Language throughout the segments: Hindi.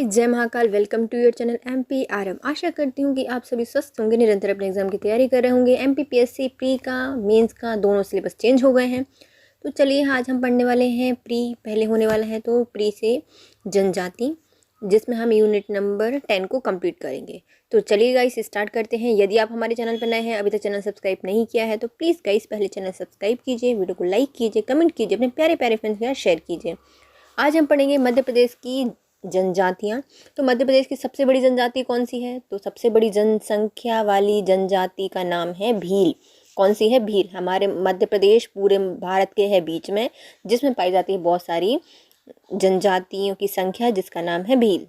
हाय, जय Mahakal. Welcome to your channel MPRM। आशा करती हूँ कि आप सभी स्वस्थ होंगे, निरंतर अपने एग्जाम की तैयारी कर रहे होंगे। MPPSC प्री का, मेंस का दोनों सिलेबस चेंज हो गए हैं। तो चलिए आज हम पढ़ने वाले हैं प्री। पहले होने वाला है तो प्री से जनजाति, जिसमें हम यूनिट नंबर 10 को कंप्लीट करेंगे। तो चलिए गाइस स्टार्ट करते हैं। यदि आप हमारे चैनल पर नए हैं, अभी तक चैनल सब्सक्राइब नहीं किया है तो प्लीज़ गाइस पहले चैनल सब्सक्राइब कीजिए, वीडियो को लाइक कीजिए, कमेंट कीजिए, अपने प्यारे प्यारे फ्रेंड्स के साथ शेयर कीजिए। आज हम पढ़ेंगे मध्य प्रदेश की जनजातियाँ। तो मध्य प्रदेश की सबसे बड़ी जनजाति कौन सी है? तो सबसे बड़ी जनसंख्या वाली जनजाति का नाम है भील। कौन सी है? भील। हमारे मध्य प्रदेश पूरे भारत के है बीच में, जिसमें पाई जाती है बहुत सारी जनजातियों की संख्या, जिसका नाम है भील।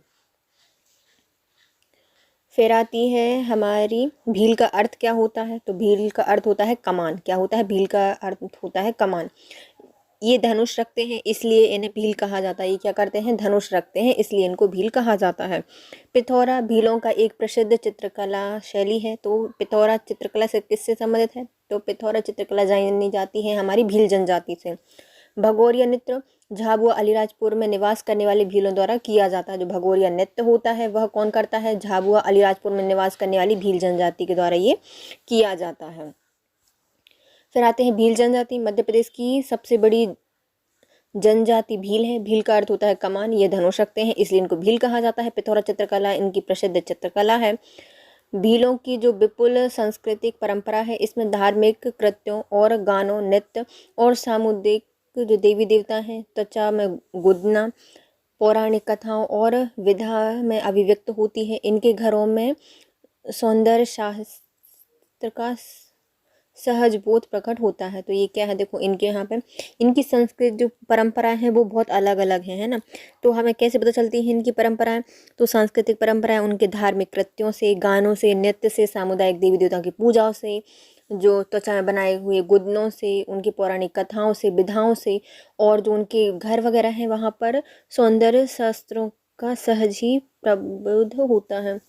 फिर आती है हमारी भील का अर्थ क्या होता है? तो भील का अर्थ होता है कमान। क्या होता है? भील का अर्थ होता है कमान। ये धनुष रखते हैं इसलिए इन्हें भील कहा जाता है। ये क्या करते हैं? धनुष रखते हैं, इसलिए इनको भील कहा जाता है। पिथौरा भीलों का एक प्रसिद्ध चित्रकला शैली है। तो पिथौरा चित्रकला से किससे संबंधित है? तो पिथौरा चित्रकला जानी जाती है हमारी भील जनजाति से। भगोरिया नृत्य झाबुआ अलीराजपुर में निवास करने वाले भीलों द्वारा किया जाता है। जो भगोरिया नृत्य होता है वह कौन करता है? झाबुआ अलीराजपुर में निवास करने वाली भील जनजाति के द्वारा ये किया जाता है। फिर आते हैं भील जनजाति। मध्य प्रदेश की सबसे बड़ी जनजाति भील है। भील का अर्थ होता है कमान। ये धनुष रखते हैं इसलिए इनको भील कहा जाता है। पिथौरा चित्रकला इनकी प्रसिद्ध चित्रकला है। भीलों की जो विपुल सांस्कृतिक परंपरा है, इसमें धार्मिक कृत्यों और गानों, नृत्य और सामुदायिक जो देवी देवता हैं, त्वचा में गुदना, पौराणिक कथाओं और विधा में अभिव्यक्त होती है। इनके घरों में सौंदर्य शास्त्र का सहज बोध प्रकट होता है। तो ये क्या है? देखो इनके यहाँ पे इनकी संस्कृत जो परंपराएं हैं वो बहुत अलग अलग है ना। तो हमें कैसे पता चलती है इनकी परंपराएं? तो सांस्कृतिक परंपराएं उनके धार्मिक कृत्यों से, गानों से, नृत्य से, सामुदायिक देवी देवताओं की पूजाओं से, जो त्वचा में बनाए हुए गुदनों से, उनकी पौराणिक कथाओं से, विधाओं से, और जो उनके घर वगैरह हैं वहाँ पर सौंदर्य शास्त्रों का सहज ही प्रबोध होता है।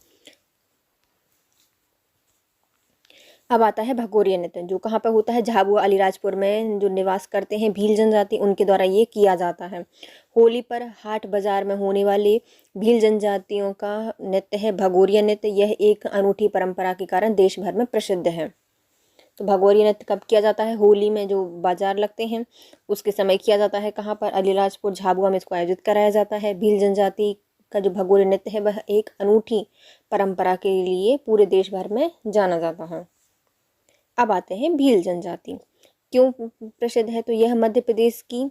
अब आता है भगोरिया नृत्य, जो कहाँ पर होता है? झाबुआ अलीराजपुर में जो निवास करते हैं भील जनजाति, उनके द्वारा ये किया जाता है। होली पर हाट बाजार में होने वाले भील जनजातियों का नृत्य है भगोरिया नृत्य। यह एक अनूठी परंपरा के कारण देश भर में प्रसिद्ध है। तो भगोरिया नृत्य कब किया जाता है? होली में जो बाजार लगते हैं उसके समय किया जाता है। कहाँ पर? अलीराजपुर, झाबुआ में इसको आयोजित कराया जाता है। भील जनजाति का जो भगोरिया नृत्य है वह एक अनूठी परंपरा के लिए पूरे देश भर में जाना जाता है। अब आते हैं भील जनजाति क्यों प्रसिद्ध है? तो यह मध्य प्रदेश की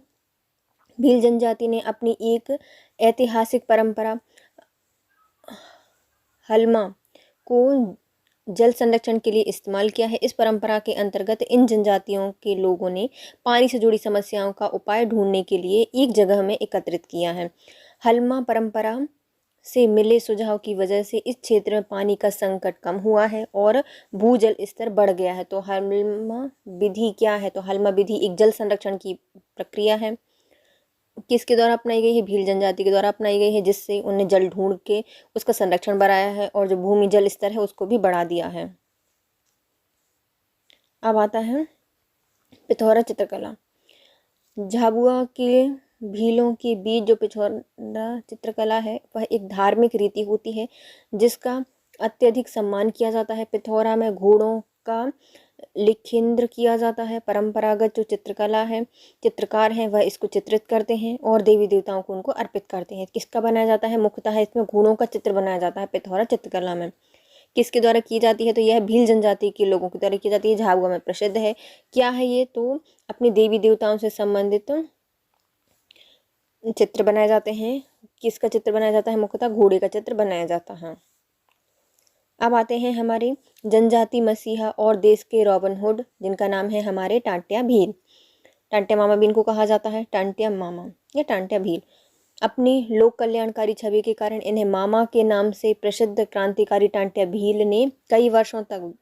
भील जनजाति ने अपनी एक ऐतिहासिक परंपरा हलमा को जल संरक्षण के लिए इस्तेमाल किया है। इस परंपरा के अंतर्गत इन जनजातियों के लोगों ने पानी से जुड़ी समस्याओं का उपाय ढूंढने के लिए एक जगह में एकत्रित किया है। हलमा परंपरा से मिले सुझाव की वजह से इस क्षेत्र में पानी का संकट कम हुआ है और भूजल स्तर बढ़ गया है। तो हलमा विधि क्या है? तो हलमा विधि एक जल संरक्षण की प्रक्रिया है। किसके द्वारा अपनाई गई है? भील जनजाति के द्वारा अपनाई गई है, जिससे उन्हें जल ढूंढ के उसका संरक्षण बढ़ाया है और जो भूमि जल स्तर है उसको भी बढ़ा दिया है। अब आता है पिथौरा चित्रकला। झाबुआ के भीलों के बीच जो पिथौरा चित्रकला है वह एक धार्मिक रीति होती है जिसका अत्यधिक सम्मान किया जाता है। पिथौरा में घोड़ों का लिखिंद्र किया जाता है। परंपरागत जो चित्रकला है, चित्रकार हैं वह इसको चित्रित करते हैं और देवी देवताओं को उनको अर्पित करते हैं। किसका बनाया जाता है? मुख्यतः इसमें घोड़ों का चित्र बनाया जाता है पिथौरा चित्रकला में। किसके द्वारा की जाती है? तो यह भील जनजाति के लोगों के द्वारा की जाती है। झाबुआ में प्रसिद्ध है। क्या है ये? तो अपने देवी देवताओं से संबंधित चित्र बनाए जाते हैं। किसका चित्र बनाया जाता है? मुख्यतः घोड़े का चित्र बनाया जाता है। अब आते हैं हमारे जनजाति मसीहा और देश के रॉबिन हुड, जिनका नाम है हमारे टांटिया भील। टांटिया मामा भी इनको कहा जाता है, टांटिया मामा या टांटिया भील। अपनी लोक कल्याणकारी छवि के कारण इन्हें मामा के नाम से प्रसिद्ध क्रांतिकारी टांटिया भील ने कई वर्षों तक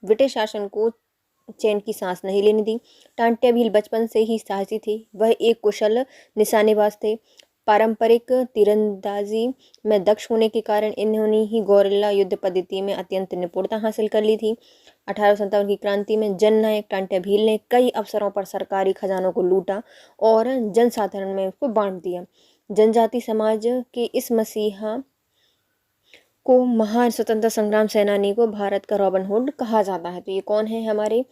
ब्रिटिश शासन को चैन की सांस नहीं लेने दी। टांटिया भील बचपन से ही साहसी थे। वह एक कुशल निशानेबाज थे। पारंपरिक तीरंदाजी में दक्ष होने के कारण इन्होंने ही गौरिल्ला युद्ध पद्धति में अत्यंत निपुणता हासिल कर ली थी। 1857 की क्रांति में जननायक टांटिया भील ने कई अवसरों पर सरकारी खजानों को लूटा और जनसाधारण में उसको बांट दिया। जनजाति समाज के इस मसीहा को महान स्वतंत्रता संग्राम सेनानी को भारत का रॉबिन हुड कहा जाता है। तो ये कौन है हमारे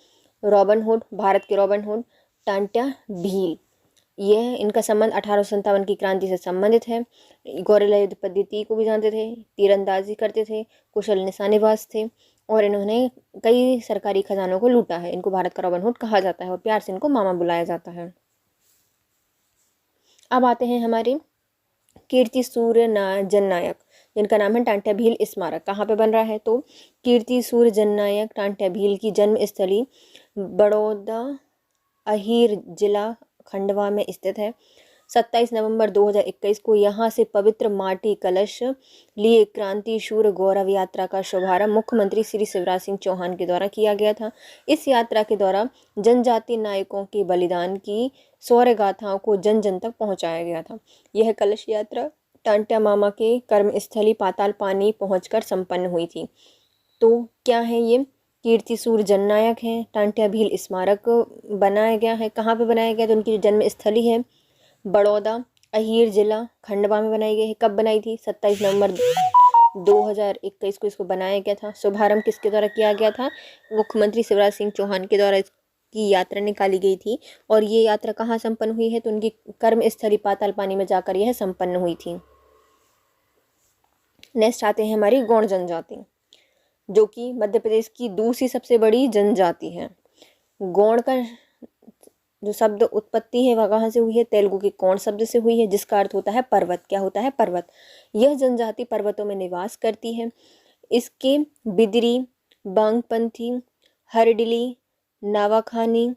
रॉबिन हुड, भारत के रॉबिन हुड? टांट्या भील। यह इनका संबंध 1857 की क्रांति से संबंधित है। गौरेला युद्ध पद्धति को भी जानते थे, तीरंदाजी करते थे, कुशल निशानेबाज थे और इन्होंने कई सरकारी खजानों को लूटा है। इनको भारत का रॉबिन हुड कहा जाता है और प्यार से इनको मामा बुलाया जाता है। अब आते हैं हमारे कीर्ति सूर्य जननायक, जिनका नाम है टांट्या भील स्मारक। कहाँ पे बन रहा है? तो कीर्ति सूर्य जननायक टांट्या भील की जन्म स्थली बड़ौदा अहीर जिला खंडवा में स्थित है। 27 नवंबर 2021 को यहाँ से पवित्र माटी कलश लिए क्रांति शूर गौरव यात्रा का शुभारंभ मुख्यमंत्री श्री शिवराज सिंह चौहान के द्वारा किया गया था। इस यात्रा के दौरान जनजाति नायकों के बलिदान की शौर्य गाथाओं को जन जन तक पहुँचाया गया था। यह कलश यात्रा टांट्या मामा के कर्मस्थली पाताल पानी पहुँचकर संपन्न हुई थी। तो क्या है ये? कीर्ति सूर्य जननायक हैं। टांट्या भील स्मारक बनाया गया है। कहाँ पे बनाया गया? तो उनकी जो जन्म स्थली है बड़ौदा अहीर जिला खंडवा में बनाई गई है। कब बनाई थी? 27 नवंबर 2021 को इसको बनाया गया था। शुभारंभ किसके द्वारा किया गया था? मुख्यमंत्री शिवराज सिंह चौहान के द्वारा इसकी यात्रा निकाली गई थी। और ये यात्रा कहाँ संपन्न हुई है? तो उनकी कर्मस्थली पाताल पानी में जाकर यह संपन्न हुई थी। नेक्स्ट आते हैं हमारी गौड़ जनजाति, जो कि मध्य प्रदेश की दूसरी सबसे बड़ी जनजाति है। गौड़ का जो शब्द उत्पत्ति है वह कहाँ से हुई है? तेलुगु के कौन शब्द से हुई है, जिसका अर्थ होता है पर्वत। क्या होता है? पर्वत। यह जनजाति पर्वतों में निवास करती है। इसके बिदरी, बांगपंथी, हरडिली, नावाखानी,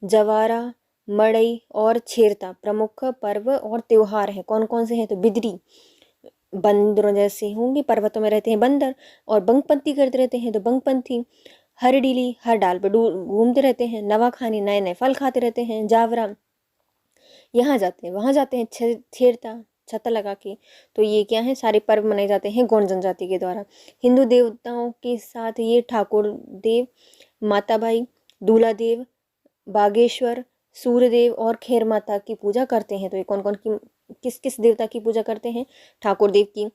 जवारा, मड़ई और छेरता प्रमुख पर्व और त्योहार हैं। कौन कौन से हैं? तो बिदरी बंदरों जैसे होंगे, पर्वतों में रहते हैं बंदर, और बंगपंथी करते रहते हैं तो बंगपंथी। हरडीली हर डाल पर घूमते रहते हैं। नवाखानी नए नए फल खाते रहते हैं। जावरा यहाँ जाते हैं वहाँ जाते हैं। छेरता छत्ता लगा के। तो ये क्या है? सारे पर्व मनाए जाते हैं गौड़ जनजाति के द्वारा। हिंदू देवताओं के साथ ये ठाकुर देव, माताबाई, दूल्हा देव, बागेश्वर, सूर्यदेव और खैर माता की पूजा करते हैं। तो ये कौन कौन की किस किस देवता की पूजा करते हैं? ठाकुर देव की,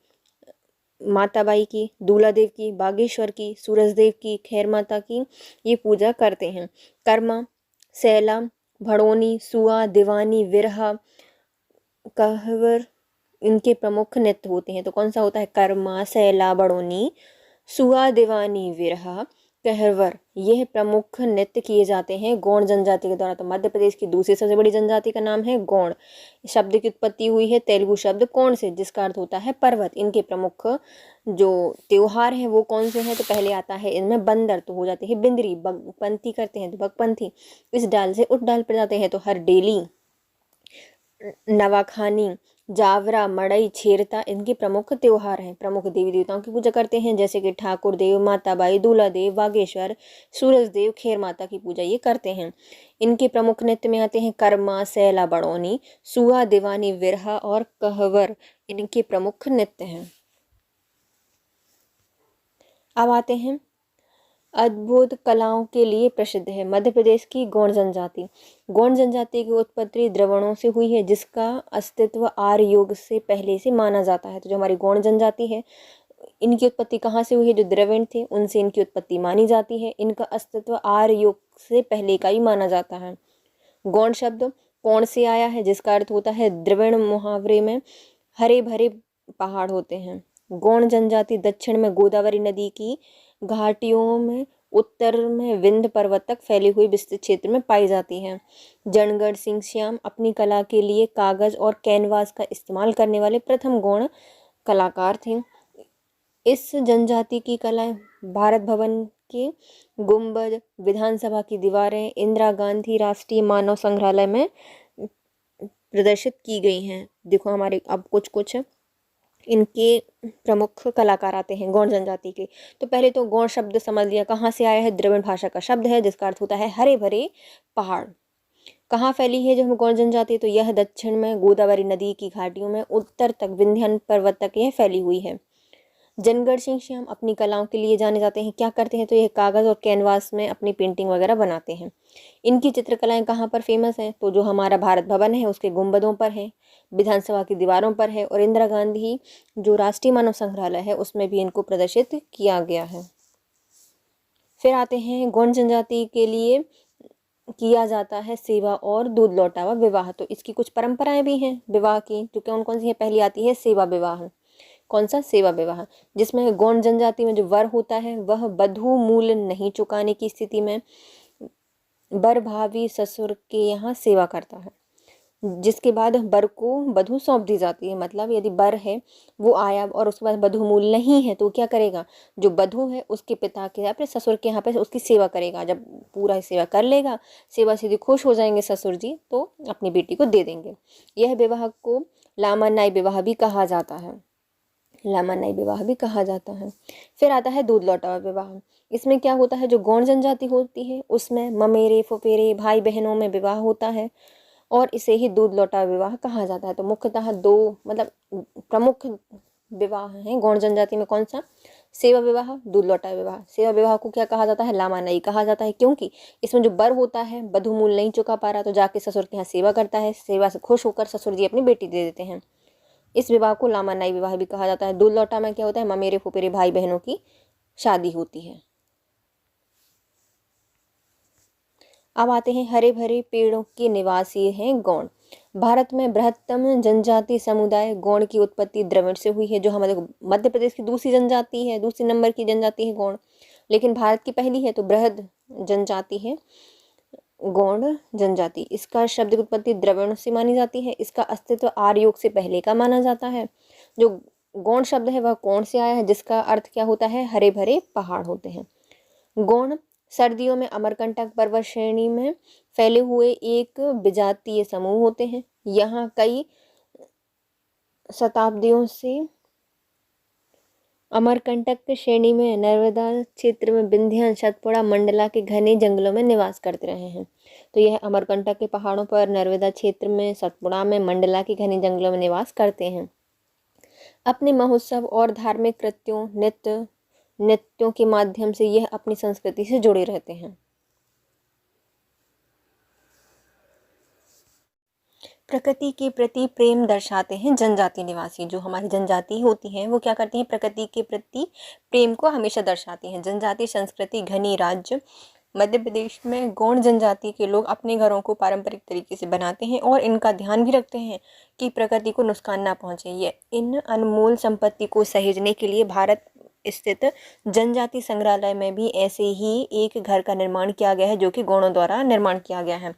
माताबाई की, दूल्हा देव की, बागेश्वर की, सूरज देव की, खैर माता की ये पूजा करते हैं। कर्मा, सैला, भड़ोनी, सुआ, दीवानी, विरहा, कहवर इनके प्रमुख नृत्य होते हैं। तो कौन सा होता है? कर्मा, सैला, बड़ोनी, सुआ, दीवानी, विरहा, कहवर यह प्रमुख नृत्य किए जाते हैं गौड़ जनजाति के द्वारा। तो मध्य प्रदेश की दूसरी सबसे बड़ी जनजाति का नाम है गौड़। शब्द की उत्पत्ति हुई है तेलुगु शब्द कौन से, जिसका अर्थ होता है पर्वत। इनके प्रमुख जो त्योहार हैं वो कौन से हैं? तो पहले आता है इनमें बंदर, तो हो जाते हैं बिंदरी। बगपंथी करते हैं तो बगपंथी। इस डाल से उस डाल पर जाते हैं तो हर डेली। नवाखानी, जावरा, मड़ई, छेरता इनके प्रमुख त्योहार हैं। प्रमुख देवी देवताओं की पूजा करते हैं, जैसे कि ठाकुर देव, माताबाई, दूल्हा देव, बागेश्वर, सूरज देव, खैर माता की पूजा ये करते हैं। इनके प्रमुख नृत्य में आते हैं कर्मा, सैला, बड़ौनी, सुहा, दीवानी, विरहा और कहवर इनके प्रमुख नृत्य हैं। अब आते हैं अद्भुत कलाओं के लिए प्रसिद्ध है मध्य प्रदेश की गौड़ जनजाति। गौड़ जनजाति की उत्पत्ति द्रविड़ों से हुई है, जिसका अस्तित्व आर्य युग से पहले से माना जाता है। तो जो हमारी गौड़ जनजाति है इनकी उत्पत्ति कहाँ से हुई है? जो द्रविड़ थे उनसे इनकी उत्पत्ति मानी जाती है। इनका अस्तित्व आर्य युग से पहले का ही माना जाता है। गौड़ शब्द कौन से आया है? जिसका अर्थ होता है द्रविड़ मुहावरे में हरे भरे पहाड़ होते हैं। गौड़ जनजाति दक्षिण में गोदावरी नदी की घाटियों में, उत्तर में विंध्य पर्वत तक फैली हुई विस्तृत क्षेत्र में पाई जाती है। जनगढ़ सिंह श्याम अपनी कला के लिए कागज और कैनवास का इस्तेमाल करने वाले प्रथम गौड़ कलाकार थे। इस जनजाति की कलाएं भारत भवन के गुंबद, विधानसभा की दीवारें, इंदिरा गांधी राष्ट्रीय मानव संग्रहालय में प्रदर्शित की गई हैं। देखो हमारे अब कुछ इनके प्रमुख कलाकार आते हैं गौड़ जनजाति के। तो पहले तो गौड़ शब्द समझ लिया कहाँ से आया है? द्रविड़ भाषा का शब्द है, जिसका अर्थ होता है हरे भरे पहाड़। कहाँ फैली है जो हम गौड़ जनजाति? तो यह दक्षिण में गोदावरी नदी की घाटियों में, उत्तर तक विंध्य पर्वत तक यह फैली हुई है। जनगढ़ सिंह श्याम अपनी कलाओं के लिए जाने जाते हैं। क्या करते हैं? तो यह कागज़ और कैनवास में अपनी पेंटिंग वगैरह बनाते हैं। इनकी चित्रकलाएं कहाँ पर फेमस हैं? तो जो हमारा भारत भवन है उसके गुंबदों पर है। विधानसभा की दीवारों पर है और इंदिरा गांधी जो राष्ट्रीय मानव संग्रहालय है उसमें भी इनको प्रदर्शित किया गया है। फिर आते हैं गौंड जनजाति के लिए किया जाता है सेवा और दूध लौटावा विवाह। तो इसकी कुछ परंपराएं भी हैं विवाह की, जो कौन कौन सी है। पहली आती है सेवा विवाह। कौन सा? सेवा विवाह, जिसमें गौंड जनजाति में जो वर होता है वह बधू मूल्य नहीं चुकाने की स्थिति में बर भावी ससुर के यहाँ सेवा करता है, जिसके बाद बर को बधू सौंप दी जाती है। मतलब यदि बर है वो आया और उसके बाद बधू मूल नहीं है तो क्या करेगा, जो बधू है उसके पिता के यहाँ पे ससुर के यहाँ पे उसकी सेवा करेगा। जब पूरा सेवा कर लेगा, सेवा से यदि खुश हो जाएंगे ससुर जी तो अपनी बेटी को दे देंगे। यह विवाह को लामान्याय विवाह भी कहा जाता है। लामान्याय विवाह भी कहा जाता है। फिर आता है दूध लौटावा विवाह। इसमें क्या होता है, जो गौंड जनजाति होती है उसमें ममेरे फुफेरे भाई बहनों में विवाह होता है और इसे ही दूध लौटावा विवाह कहा जाता है। तो मुख्यतः दो मतलब प्रमुख विवाह हैं गौंड जनजाति में। कौन सा? सेवा विवाह, दूध लौटावा विवाह। सेवा विवाह को क्या कहा जाता है? लामान्यायी कहा जाता है, क्योंकि इसमें जो बर होता है बधू मूल नहीं चुका पा रहा तो जाके ससुर के यहाँ सेवा करता है, सेवा से खुश होकर ससुर जी अपनी बेटी दे देते हैं। इस विवाह को लामान्यायी विवाह भी कहा जाता है। दूध लौटा में क्या होता है, ममेरे फुफेरे भाई बहनों की शादी होती है। अब आते हैं हरे भरे पेड़ों के निवासी हैं गौंड। भारत में बृहत्तम जनजाति समुदाय गौंड की उत्पत्ति द्रविड़ से हुई है। जो हमारे मध्य प्रदेश की दूसरी जनजाति है, दूसरी नंबर की जनजाति है गौंड, लेकिन भारत की पहली है तो बृहद जनजाति है गौंड जनजाति। इसका शब्द की उत्पत्ति द्रविड़ से मानी जाती है। इसका अस्तित्व आर्य युग से पहले का माना जाता है। जो गौंड शब्द है वह कौन से आया है, जिसका अर्थ क्या होता है, हरे भरे पहाड़ होते हैं। गौंड सर्दियों में अमरकंटक पर्वत श्रेणी में फैले हुए एक विजातीय समूह होते हैं। यहाँ कई शताब्दियों से अमरकंटक श्रेणी में नर्मदा क्षेत्र में विंध्य सतपुड़ा मंडला के घने जंगलों में निवास करते रहे हैं। तो यह अमरकंटक के पहाड़ों पर, नर्मदा क्षेत्र में, सतपुड़ा में, मंडला के घने जंगलों में निवास करते हैं। अपने महोत्सव और धार्मिक कृत्यों नृत्यों के माध्यम से यह अपनी संस्कृति से जुड़े रहते हैं। प्रकृति के प्रति प्रेम दर्शाते हैं जनजाति निवासी। जो हमारी जनजाति होती हैं वो क्या करती हैं, प्रकृति के प्रति प्रेम को हमेशा दर्शाती हैं। जनजाति संस्कृति घनी राज्य मध्य प्रदेश में गौंड जनजाति के लोग अपने घरों को पारंपरिक तरीके से बनाते हैं और इनका ध्यान भी रखते हैं कि प्रकृति को नुकसान ना पहुंचे। ये इन अनमोल संपत्ति को सहेजने के लिए भारत स्थित जनजाति संग्रहालय में भी ऐसे ही एक घर का निर्माण किया गया है, जो कि गौंडों द्वारा निर्माण किया गया है।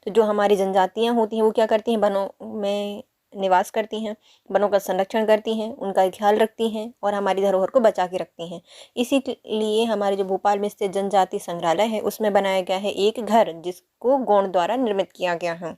तो जो हमारी जनजातियाँ होती हैं वो क्या करती हैं, वनों में निवास करती हैं, वनों का संरक्षण करती हैं, उनका ख्याल रखती हैं और हमारी धरोहर को बचा के रखती हैं। इसीलिए हमारे जो भोपाल में स्थित जनजाति संग्रहालय है उसमें बनाया गया है एक घर, जिसको गौंड द्वारा निर्मित किया गया है।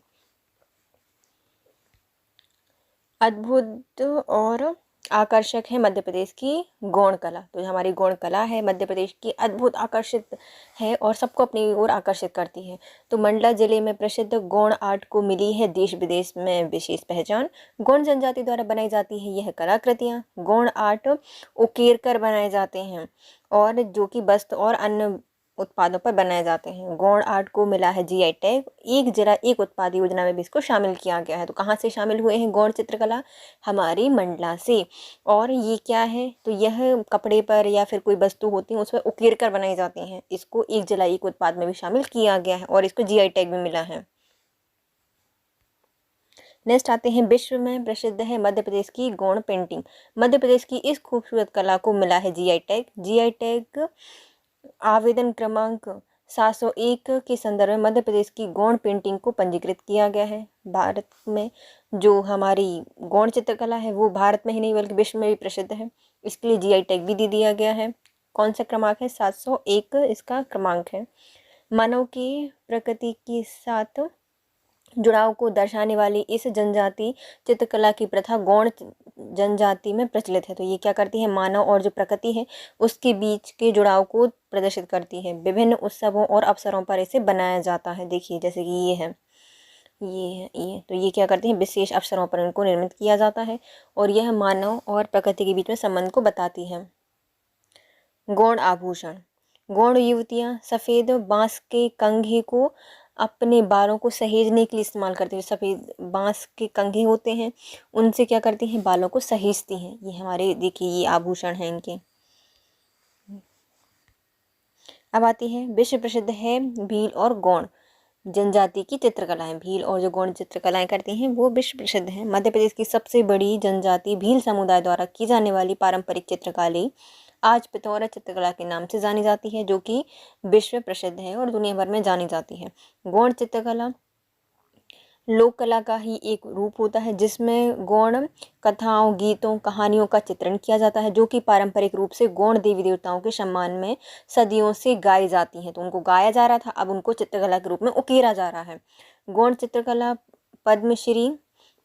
अद्भुत और आकर्षक है मध्य प्रदेश की गौंड कला। तो हमारी गौंड कला है मध्य प्रदेश की अद्भुत आकर्षित है और सबको अपनी ओर आकर्षित करती है। तो मंडला जिले में प्रसिद्ध गौंड आर्ट को मिली है देश विदेश में विशेष पहचान। गौंड जनजाति द्वारा बनाई जाती है यह कलाकृतियाँ। गौंड आर्ट उकेर कर बनाए जाते हैं और जो कि वस्त्र और अन्य उत्पादों पर बनाए जाते हैं। गौंड आर्ट को मिला है जीआई टैग। एक जिला एक उत्पाद योजना में भी इसको शामिल किया गया है। तो कहाँ से शामिल हुए हैं गौंड चित्रकला, हमारी मंडला से। और ये क्या है, तो यह कपड़े पर या फिर कोई वस्तु होती है उस पर उकेर कर बनाई जाती हैं। इसको एक जिला एक उत्पाद में भी शामिल किया गया है और इसको जीआई टैग भी मिला है। नेक्स्ट आते हैं विश्व में प्रसिद्ध है मध्य प्रदेश की गौंड पेंटिंग। मध्य प्रदेश की इस खूबसूरत कला को मिला है जीआई टैग। जीआई टैग आवेदन क्रमांक 701 के संदर्भ में मध्य प्रदेश की गौंड पेंटिंग को पंजीकृत किया गया है। भारत में जो हमारी गौंड चित्रकला है वो भारत में ही नहीं बल्कि विश्व में भी प्रसिद्ध है। इसके लिए जीआई टैग भी दे दिया गया है। कौन सा क्रमांक है, 701 इसका क्रमांक है। मानव की प्रकृति के साथ जुड़ाव को दर्शाने वाली इस जनजाति चित्रकला की प्रथा गौंड जनजाति में प्रचलित है। तो ये क्या करती है, मानव और जो प्रकृति है उसके बीच के जुड़ाव को प्रदर्शित करती है। विभिन्न उत्सवों और अवसरों पर इसे बनाया जाता है। देखिए जैसे कि ये है, तो ये क्या करते हैं, विशेष अवसरों पर इनको निर्मित किया जाता है और यह मानव और प्रकृति के बीच में संबंध को बताती है। गौंड आभूषण। गौंड युवतियाँ सफ़ेद बांस के कंघी को अपने बालों को सहेजने के लिए इस्तेमाल करती हैं। सफ़ेद बांस के कंघे होते हैं, उनसे क्या करती हैं, बालों को सहेजती हैं। ये हमारे देखिए ये आभूषण हैं इनके। अब आती है विश्व प्रसिद्ध है भील और गौड़ जनजाति की चित्रकलाएं। भील और जो गौड़ चित्रकलाएं करती हैं वो विश्व प्रसिद्ध हैं। मध्य प्रदेश की सबसे बड़ी जनजाति भील समुदाय द्वारा की जाने वाली पारंपरिक चित्रकला आज पिथौरा चित्रकला के नाम से जानी जाती है, जो कि विश्व प्रसिद्ध है और दुनिया भर में जानी जाती है। गौड़ चित्रकला लोक कला का ही एक रूप होता है, जिसमें गौड़ कथाओं, गीतों, कहानियों का चित्रण किया जाता है, जो कि पारंपरिक रूप से गौड़ देवी देवताओं के सम्मान में सदियों से गाई जाती हैं। तो उनको गाया जा रहा था, अब उनको चित्रकला के रूप में उकेरा जा रहा है। गौड़ चित्रकला पद्मश्री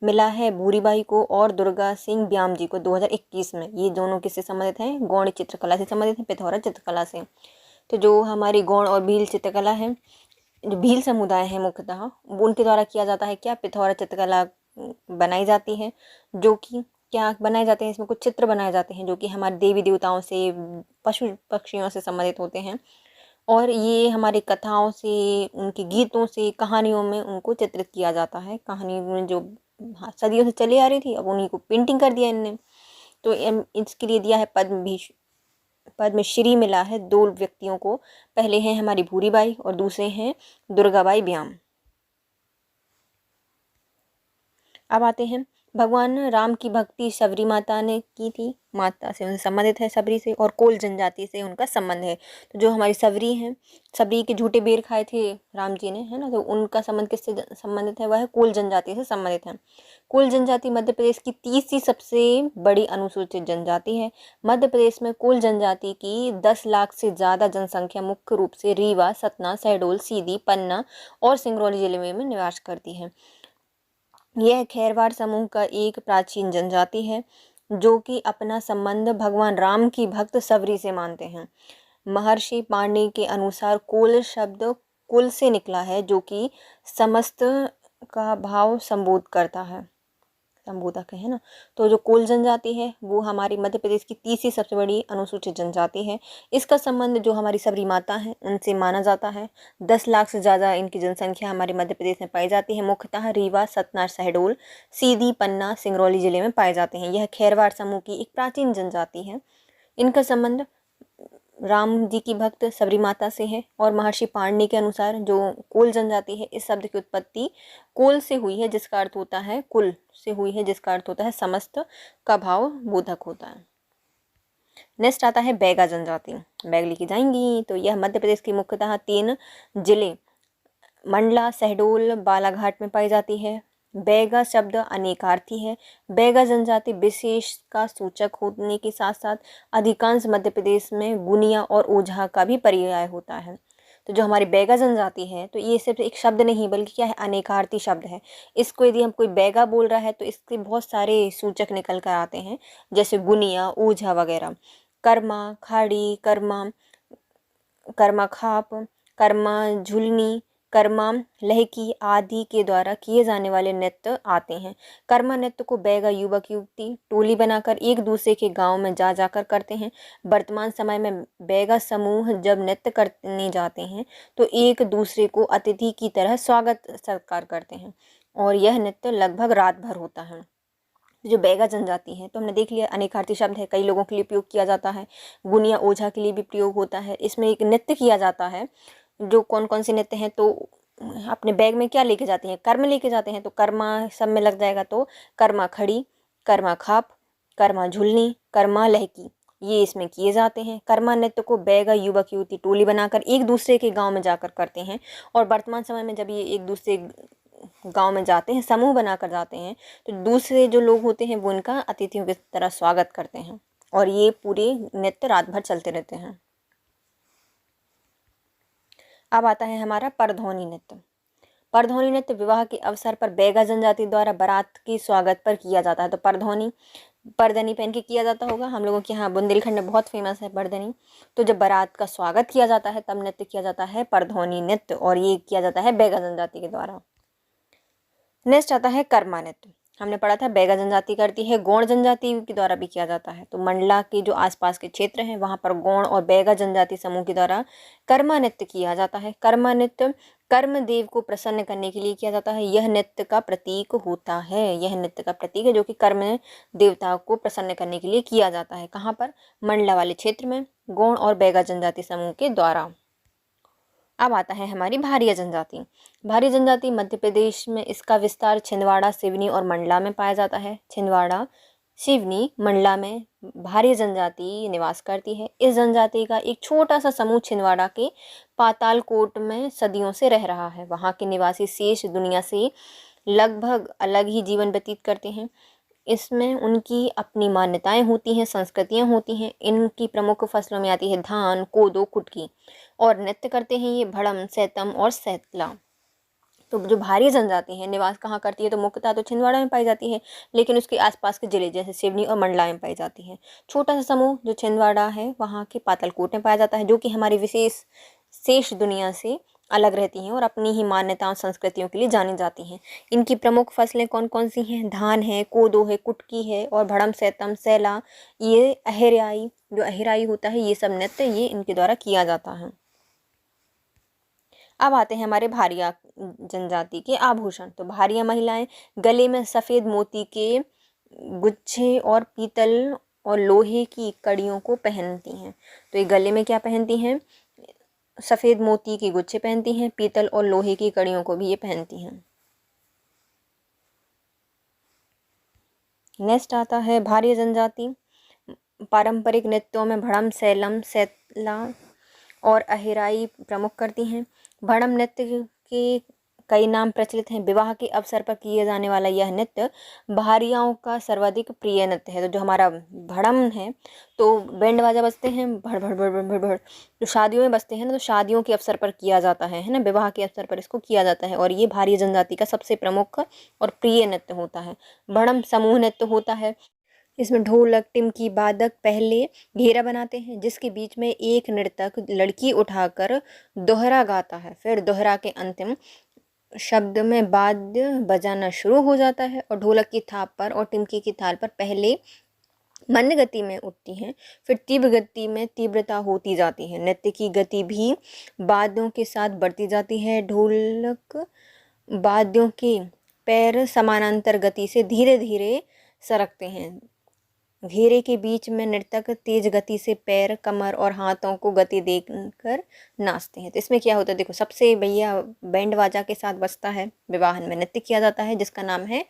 मिला है भूरीबाई को और दुर्गा सिंह ब्याम जी को 2021 में। ये दोनों किससे संबंधित हैं, गौड़ चित्रकला से संबंधित हैं, पिथौरा चित्रकला से। तो जो हमारी गौड़ और भील चित्रकला है, जो भील समुदाय है मुख्यतः, उनके द्वारा किया जाता है क्या, पिथौरा चित्रकला बनाई जाती है, जो कि क्या बनाए जाते हैं, इसमें कुछ चित्र बनाए जाते हैं जो कि हमारे देवी देवताओं से, पशु पक्षियों से संबंधित होते हैं, और ये हमारी कथाओं से, उनके गीतों से, कहानियों में उनको चित्रित किया जाता है। कहानी में जो सदियों से चली आ रही थी, अब उन्हीं को पेंटिंग कर दिया इनने। तो इसके लिए दिया है पद्मश्री मिला है 2 व्यक्तियों को। पहले हैं हमारी भूरीबाई और दूसरे हैं दुर्गाबाई ब्याम। अब आते हैं भगवान राम की भक्ति सबरी माता ने की थी, माता से उनसे संबंधित है सबरी से, और कोल जनजाति से उनका संबंध है। तो जो हमारी सबरी हैं, सबरी के झूठे बेर खाए थे राम जी ने, है ना, तो उनका संबंध किससे संबंधित है, वह है कोल जनजाति से संबंधित है। कोल जनजाति मध्य प्रदेश की तीसरी सबसे बड़ी अनुसूचित जनजाति है। मध्य प्रदेश में कोल जनजाति की 10 लाख से ज़्यादा जनसंख्या मुख्य रूप से रीवा, सतना, शहडोल, सीधी, पन्ना और सिंगरौली जिले में निवास करती है। यह खेरवाड़ समूह का एक प्राचीन जनजाति है, जो कि अपना संबंध भगवान राम की भक्त सबरी से मानते हैं। महर्षि पाणिनि के अनुसार कोल शब्द कुल से निकला है, जो कि समस्त का भाव संबोध करता है, संबोधक है ना। तो जो कोल जनजाति है वो हमारी मध्य प्रदेश की तीसरी सबसे बड़ी अनुसूचित जनजाति है। इसका संबंध जो हमारी सबरी माता है उनसे माना जाता है। 10 लाख से ज़्यादा इनकी जनसंख्या हमारे मध्य प्रदेश में पाई जाती है। मुख्यतः रीवा, सतना, शहडोल, सीधी, पन्ना, सिंगरौली जिले में पाए जाते हैं। यह खेरवाड़ समूह की एक प्राचीन जनजाति है। इनका संबंध राम जी की भक्त सबरी माता से है, और महर्षि पाणिनि के अनुसार जो कोल जनजाति है, इस शब्द की उत्पत्ति कोल से हुई है, जिसका अर्थ होता है कुल से हुई है, जिसका अर्थ होता है समस्त का भाव बोधक होता है। नेक्स्ट आता है बैगा जनजाति। बैग लिखी जाएंगी। तो यह मध्य प्रदेश की मुख्यतः 3 जिले मंडला, शहडोल, बालाघाट में पाई जाती है। बैगा शब्द अनेकार्थी है। बैगा जनजाति विशेष का सूचक होने के साथ साथ अधिकांश मध्य प्रदेश में गुनिया और ओझा का भी पर्याय होता है। तो जो हमारी बैगा जनजाति है, तो ये सिर्फ एक शब्द नहीं बल्कि क्या है, अनेकार्थी शब्द है। इसको यदि हम कोई बैगा बोल रहा है तो इसके बहुत सारे सूचक निकल कर आते हैं, जैसे गुनिया, ओझा वगैरह। कर्मा खाड़ी, कर्मा कर्मा खाप, कर्मा झुलनी, कर्मा लहकी आदि के द्वारा किए जाने वाले नृत्य आते हैं। कर्मा नृत्य को बैगा युवक युवती टोली बनाकर एक दूसरे के गांव में जा जाकर करते हैं। वर्तमान समय में बैगा समूह जब नृत्य करने जाते हैं तो एक दूसरे को अतिथि की तरह स्वागत सत्कार करते हैं, और यह नृत्य लगभग रात भर होता है। जो बैगा जनजाति है, तो हमने देख लिया अनेकार्थी शब्द है, कई लोगों के लिए प्रयोग किया जाता है। गुनिया ओझा के लिए भी प्रयोग होता है। इसमें एक नृत्य किया जाता है। जो कौन कौन से नृत्य हैं, तो अपने बैग में क्या लेके जाते हैं, कर्म लेके जाते हैं। तो कर्मा सब में लग जाएगा, तो कर्मा खड़ी, कर्मा खाप, कर्मा झुलनी, कर्मा लहकी, ये इसमें किए जाते हैं। कर्मा नृत्य को बैगा युवक युवती टोली बनाकर एक दूसरे के गांव में जाकर करते हैं, और वर्तमान समय में जब ये एक दूसरे गांव में जाते हैं, समूह बनाकर जाते हैं, तो दूसरे जो लोग होते हैं वो इनका अतिथियों की तरह स्वागत करते हैं, और ये पूरे नृत्य रात भर चलते रहते हैं। अब आता है हमारा परधौनी नृत्य। परधौनी नृत्य विवाह के अवसर पर बैगा जनजाति द्वारा बारात के स्वागत पर किया जाता है। तो परधौनी परधनी पहन के किया जाता होगा। हम लोगों के यहाँ बुंदेलखंड में बहुत फेमस है परधनी। तो जब बारात का स्वागत किया जाता है तब नृत्य किया जाता है परधौनी नृत्य, और ये किया जाता है बैगा जनजाति के द्वारा। नेक्स्ट आता है कर्मा नृत्य। हमने पढ़ा था बैगा जनजाति करती है, गौड़ जनजाति के द्वारा भी किया जाता है। तो मंडला के जो आसपास के क्षेत्र हैं वहाँ पर गौड़ और बैगा जनजाति समूह के द्वारा कर्मा नृत्य किया जाता है। कर्मा नृत्य कर्मदेव को प्रसन्न करने के लिए किया जाता है। यह नृत्य का प्रतीक होता है, यह नृत्य का प्रतीक है जो कि कर्म देवता को प्रसन्न करने के लिए किया जाता है। कहाँ पर? मंडला वाले क्षेत्र में गौड़ और बैगा जनजाति समूह के द्वारा। अब आता है हमारी भारिया जनजाति। भारिया जनजाति मध्य प्रदेश में इसका विस्तार छिंदवाड़ा, सिवनी और मंडला में पाया जाता है। छिंदवाड़ा, सिवनी, मंडला में भारिया जनजाति निवास करती है। इस जनजाति का एक छोटा सा समूह छिंदवाड़ा के पातालकोट में सदियों से रह रहा है। वहाँ के निवासी शेष दुनिया से लगभग अलग ही जीवन व्यतीत करते हैं। इसमें उनकी अपनी मान्यताएं होती हैं, संस्कृतियां होती हैं। इनकी प्रमुख फसलों में आती है धान, कोदो, कुटकी, और नृत्य करते हैं ये भड़म, सैतम और सैतला। तो जो भारी जनजाति है निवास कहाँ करती है? तो मुख्यतः तो छिंदवाड़ा में पाई जाती है, लेकिन उसके आसपास के जिले जैसे सिवनी और मंडला में पाई जाती है। छोटा सा समूह जो छिंदवाड़ा है वहाँ के पातालकोट में पाया जाता है, जो कि हमारी विशेष शेष दुनिया से अलग रहती हैं और अपनी ही मान्यताओं संस्कृतियों के लिए जानी जाती हैं। इनकी प्रमुख फसलें कौन कौन सी हैं? धान है, कोदो है, कुटकी है और भड़म, सैतम, सैला, ये अहिराई, जो अहिराई होता है, ये सब नृत्य ये इनके द्वारा किया जाता है। अब आते हैं हमारे भारिया जनजाति के आभूषण। तो भारिया महिलाएं गले में सफ़ेद मोती के गुच्छे और पीतल और लोहे की कड़ियों को पहनती हैं। तो ये गले में क्या पहनती हैं? सफ़ेद मोती के गुच्छे पहनती हैं, पीतल और लोहे की कड़ियों को भी ये पहनती हैं। नेक्स्ट आता है भारिया जनजाति। पारंपरिक नृत्यों में भड़म, सैलम, सैतला और अहिराई प्रमुख करती हैं। भड़म नृत्य के कई नाम प्रचलित हैं। विवाह के अवसर पर किए जाने वाला यह नृत्य भारियाओं का सर्वाधिक प्रिय नृत्य है। तो जो हमारा भड़म है तो बैंड बाजा बजते हैं, भड़ भड़ भड़ भड़ भड़, जो शादियों में बजते हैं ना, तो शादियों के अवसर पर किया जाता है ना, विवाह के अवसर पर इसको किया जाता है। और ये भारिया जनजाति का सबसे प्रमुख और प्रिय नृत्य होता है। भड़म समूह नृत्य होता है। इसमें ढोलक, टिमकी, वादक पहले घेरा बनाते हैं जिसके बीच में एक नर्तक लड़की उठाकर दोहरा गाता है। फिर दोहरा के अंतिम शब्द में वाद्य बजाना शुरू हो जाता है और ढोलक की थाप पर और टिमकी की थाल पर पहले मंद गति में उठती हैं, फिर तीव्र गति में तीव्रता होती जाती है। नृत्य की गति भी वाद्यों के साथ बढ़ती जाती है। ढोलक वाद्यों के पैर समानांतर गति से धीरे धीरे सरकते हैं। घेरे के बीच में नर्तक तेज गति से पैर, कमर और हाथों को गति देकर नाचते हैं। तो इसमें क्या होता है? देखो, सबसे भैया बैंड बाजा के साथ बजता है, विवाह में नृत्य किया जाता है जिसका नाम है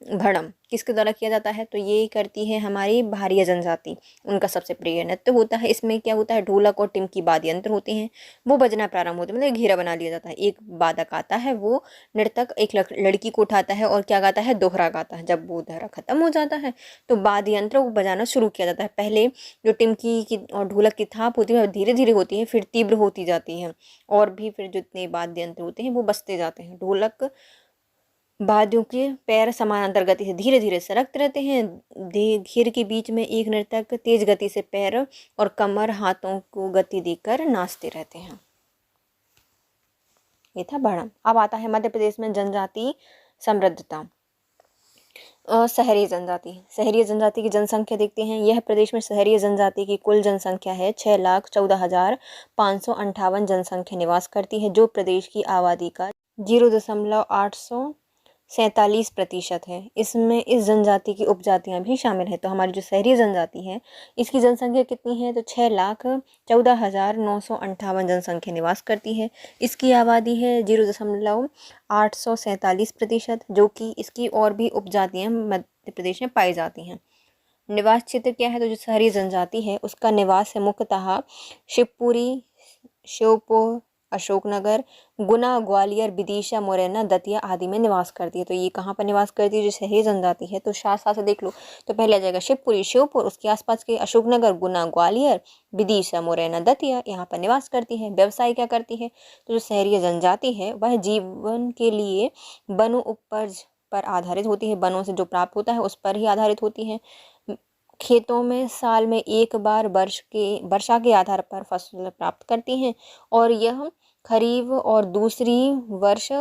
भड़म। किसके द्वारा किया जाता है? तो ये करती है हमारी भारिया जनजाति, उनका सबसे प्रिय नृत्य होता है। इसमें क्या होता है? ढोलक और टिमकी वाद्य यंत्र होते हैं, वो बजना प्रारंभ होते हैं, मतलब घेरा बना लिया जाता है। एक वादक आता है, वो नृतक एक लड़की को उठाता है और क्या गाता है? दोहरा गाता है। जब वो दोहरा खत्म हो जाता है तो वाद्य यंत्र को बजाना शुरू किया जाता है। पहले जो टिमकी की और ढोलक की थाप होती है धीरे धीरे होती है, फिर तीव्र होती जाती है, और भी फिर जितने वाद्य यंत्र होते हैं वो बजते जाते हैं। ढोलक वाद्यों के पैर समानांतर गति से धीरे धीरे सरकते रहते हैं। घेर के बीच में एक नर्तक तेज गति से पैर और कमर, हाथों को गति देकर नाचते रहते हैं। ये था भड़म। अब आता है मध्य प्रदेश में जनजाति समृद्धता। शहरी जनजाति। शहरी जनजाति की जनसंख्या देखते हैं। यह प्रदेश में शहरी जनजाति की कुल जनसंख्या है 6,14,558 जनसंख्या निवास करती है, जो प्रदेश की आबादी का 0.847% है। इसमें इस जनजाति की उपजातियां भी शामिल हैं। तो हमारी जो शहरी जनजाति है इसकी जनसंख्या कितनी है? तो 6,14,958 जनसंख्या निवास करती है। इसकी आबादी है 0.847%, जो कि इसकी और भी उपजातियां मध्य प्रदेश में पाई जाती हैं। निवास क्षेत्र क्या है? तो जो शहरी जनजाति है उसका निवास है मुख्यतः शिवपुरी, श्योपुर, अशोकनगर, गुना, ग्वालियर, विदिशा, मुरैना, दतिया आदि में निवास करती है। तो ये कहाँ पर निवास करती है जो शहरी जनजाति है? तो साथ साथ से देख लो। तो पहले आ जाएगा शिवपुरी, श्योपुर, उसके आसपास के अशोकनगर, गुना, ग्वालियर, विदिशा, मुरैना, दतिया, यहाँ पर निवास करती है। व्यवसाय क्या करती है? तो जो शहरी जनजाति है वह जीवन के लिए वनों उपज पर आधारित होती है। वनों से जो प्राप्त होता है उस पर ही आधारित होती है। खेतों में साल में एक बार वर्षा के आधार पर फसल प्राप्त करती हैं, और यह खरीफ और दूसरी वर्ष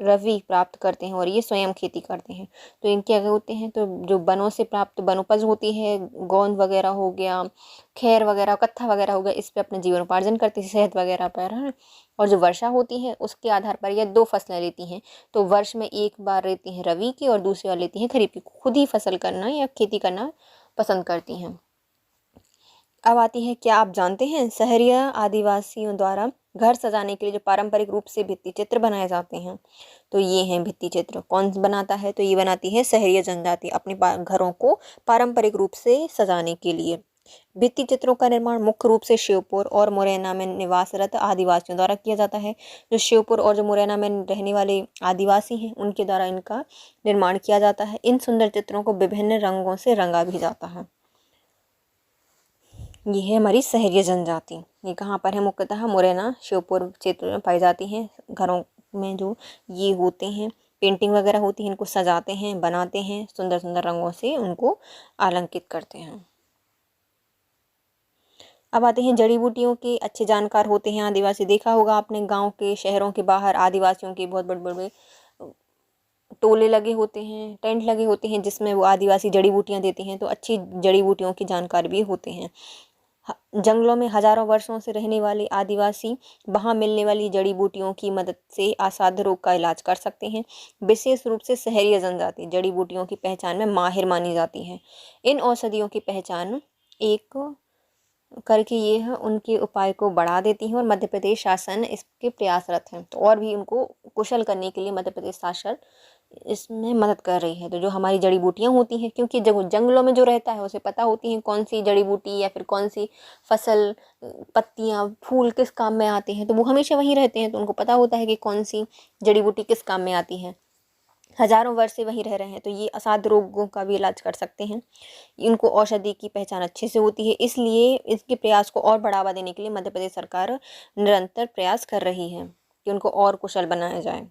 रवि प्राप्त करते हैं और ये स्वयं खेती करते हैं। तो इनके क्या होते हैं, तो जो वनों से प्राप्त वनोपज होती है, गोंद वगैरह हो गया, खैर वगैरह, कत्था वगैरह हो गया, इस पे अपने जीवनोपार्जन करते हैं, शहद वगैरह पर, है। और जो वर्षा होती है उसके आधार पर ये 2 फसलें लेती हैं। तो वर्ष में एक बार लेती हैं रबी की और दूसरी बार लेती हैं खरीफ की। खुद ही फसल करना या खेती करना पसंद करती हैं। अब आती है, क्या आप जानते हैं शहरिया आदिवासियों द्वारा घर सजाने के लिए जो पारंपरिक रूप से भित्ति चित्र बनाए जाते हैं। तो ये हैं भित्ति चित्र। कौन बनाता है, तो ये बनाती है शहरिया जनजाति अपने घरों को पारंपरिक रूप से सजाने के लिए। भित्ति चित्रों का निर्माण मुख्य रूप से श्योपुर और मुरैना में निवासरत आदिवासियों द्वारा किया जाता है। जो श्योपुर और जो मुरैना में रहने वाले आदिवासी हैं उनके द्वारा इनका निर्माण किया जाता है। इन सुंदर चित्रों को विभिन्न रंगों से रंगा भी जाता है। ये है हमारी शहरिया जनजाति। ये कहाँ पर है, मुख्यतः मुरैना श्योपुर क्षेत्र में पाई जाती हैं। घरों में जो ये होते हैं, पेंटिंग वगैरह होती है, इनको सजाते हैं, बनाते हैं, सुंदर सुंदर रंगों से उनको अलंकृत करते हैं। अब आते हैं, जड़ी बूटियों के अच्छे जानकार होते हैं आदिवासी। देखा होगा आपने गांव के, शहरों के बाहर आदिवासियों के बहुत बड़े बड़े टोले लगे होते हैं, टेंट लगे होते हैं, जिसमें वो आदिवासी जड़ी बूटियां देते हैं। तो अच्छी जड़ी बूटियों की जानकार भी होते हैं। जंगलों में हजारों वर्षों से रहने वाले आदिवासी वहां मिलने वाली जड़ी बूटियों की मदद से असाध्य रोग का इलाज कर सकते हैं। विशेष रूप से शहरी जनजाति जड़ी बूटियों की पहचान में माहिर मानी जाती है। इन औषधियों की पहचान एक करके ये है उनके उपाय को बढ़ा देती हैं और मध्य प्रदेश शासन इसके प्रयासरत है। तो और भी उनको कुशल करने के लिए मध्य प्रदेश शासन इसमें मदद कर रही है। तो जो हमारी जड़ी बूटियां होती हैं, क्योंकि जंगलों में जो रहता है उसे पता होती है कौन सी जड़ी बूटी या फिर कौन सी फसल, पत्तियां, फूल किस काम में आते हैं, तो वो हमेशा वहीं रहते हैं। तो उनको पता होता है कि कौन सी जड़ी बूटी किस काम में आती है। हजारों वर्ष से वहीं रह रहे हैं, तो ये असाध्य रोगों का भी इलाज कर सकते हैं। इनको औषधि की पहचान अच्छे से होती है, इसलिए इसके प्रयास को और बढ़ावा देने के लिए मध्य प्रदेश सरकार निरंतर प्रयास कर रही है कि उनको और कुशल बनाया जाए।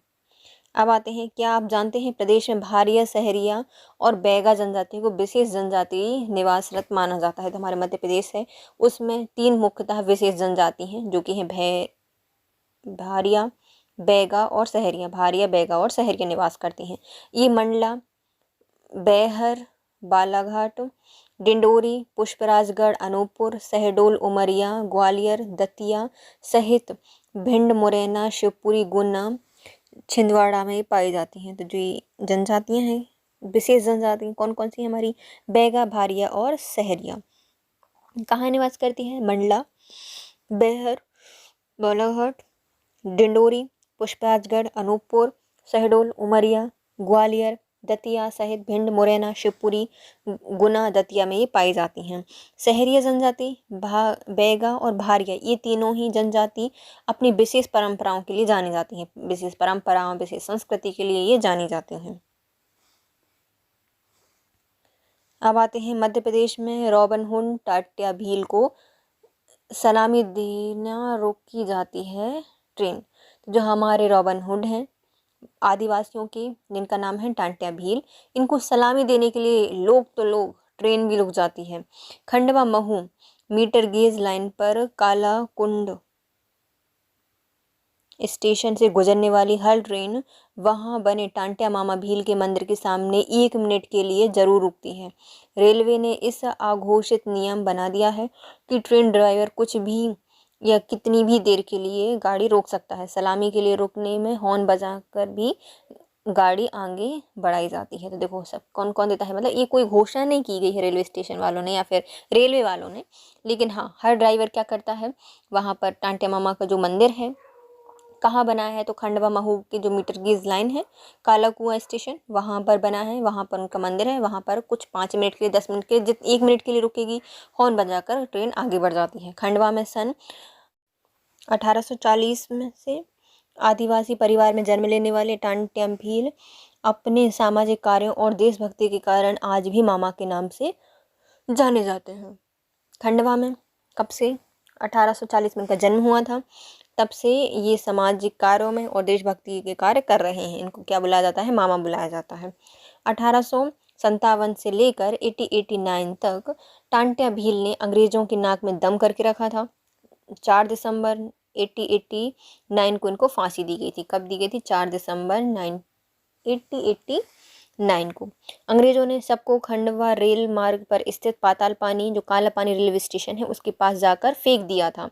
अब आते हैं, क्या आप जानते हैं प्रदेश में भारिया, सहरिया और बैगा जनजातियों को विशेष जनजाति निवासरत माना जाता है। तो हमारे मध्य प्रदेश है उसमें 3 मुख्यतः विशेष जनजाति हैं, जो कि हैं भारिया, बैगा और सहरिया। भारिया, बैगा और सहरिया निवास करती हैं। ये मंडला, बैहर, बालाघाट, डिंडोरी, पुष्पराजगढ़, अनूपपुर, शहडोल, उमरिया, ग्वालियर, दतिया सहित भिंड, मुरैना, शिवपुरी, गुना, छिंदवाड़ा में पाई जाती हैं। तो जो ये जनजातियाँ हैं, विशेष जनजातियाँ कौन कौन सी हैं हमारी, बैगा, भारिया और सहरिया, कहाँ निवास करती हैं, मंडला, बैहर, बालाघाट, डिंडोरी, पुष्पराजगढ़, अनूपपुर, शहडोल, उमरिया, ग्वालियर, दतिया सहित भिंड, मुरैना, शिवपुरी, गुना, दतिया में ये पाई जाती हैं। शहरीय जनजाति बैगा और भारिया, ये तीनों ही जनजाति अपनी विशेष परंपराओं के लिए जानी जाती हैं। विशेष परंपराओं, विशेष संस्कृति के लिए ये जानी जाती हैं। अब आते हैं, मध्य प्रदेश में रॉबिन हुड टाटिया भील को सलामी देना रोकी जाती है ट्रेन। जो हमारे रॉबिन हुड हैं आदिवासियों के, जिनका नाम है टाटिया भील, इनको सलामी देने के लिए लोग ट्रेन भी रुक जाती है। Khandwa Mhow metre gauge line पर काला कुंड स्टेशन से गुजरने वाली हर ट्रेन वहां बने टांटिया मामा भील के मंदिर के सामने 1 मिनट के लिए जरूर रुकती है। रेलवे ने इस अघोषित नियम बना दिया है कि ट्रेन ड्राइवर कुछ भी या कितनी भी देर के लिए गाड़ी रोक सकता है। सलामी के लिए रुकने में हॉर्न बजाकर भी गाड़ी आगे बढ़ाई जाती है। तो देखो सब कौन कौन देता है, मतलब ये कोई घोषणा नहीं की गई है रेलवे स्टेशन वालों ने या फिर रेलवे वालों ने, लेकिन हाँ हर ड्राइवर क्या करता है, वहाँ पर टांटिया मामा का जो मंदिर है कहाँ बना है, तो खंडवा महू की जो मीटर गेज लाइन है, काला कुआं स्टेशन, वहाँ पर बना है। वहाँ पर उनका मंदिर है। वहाँ पर कुछ 5 मिनट के लिए, 10 मिनट के लिए, 1 मिनट के लिए रुकेगी, हॉर्न बजाकर ट्रेन आगे बढ़ जाती है। खंडवा में सन 1840 में से आदिवासी परिवार में जन्म लेने वाले टांटिया भील अपने सामाजिक कार्यों और देशभक्ति के कारण आज भी मामा के नाम से जाने जाते हैं। खंडवा में कब से, 1840 में इनका जन्म हुआ था, तब से ये सामाजिक कार्यों में और देशभक्ति के कार्य कर रहे हैं। इनको क्या बुलाया जाता है, मामा बुलाया जाता है। 1857 से लेकर 1889 तक टांटिया भील ने अंग्रेजों की नाक में दम करके रखा था। 4 दिसंबर 1889 को इनको फांसी दी गई थी। कब दी गई थी? 4 दिसंबर 1889 को। अंग्रेजों ने सबको खंडवा रेल मार्ग पर स्थित पाताल पानी, जो काला पानी रेलवे स्टेशन है, उसके पास जाकर फेंक दिया था।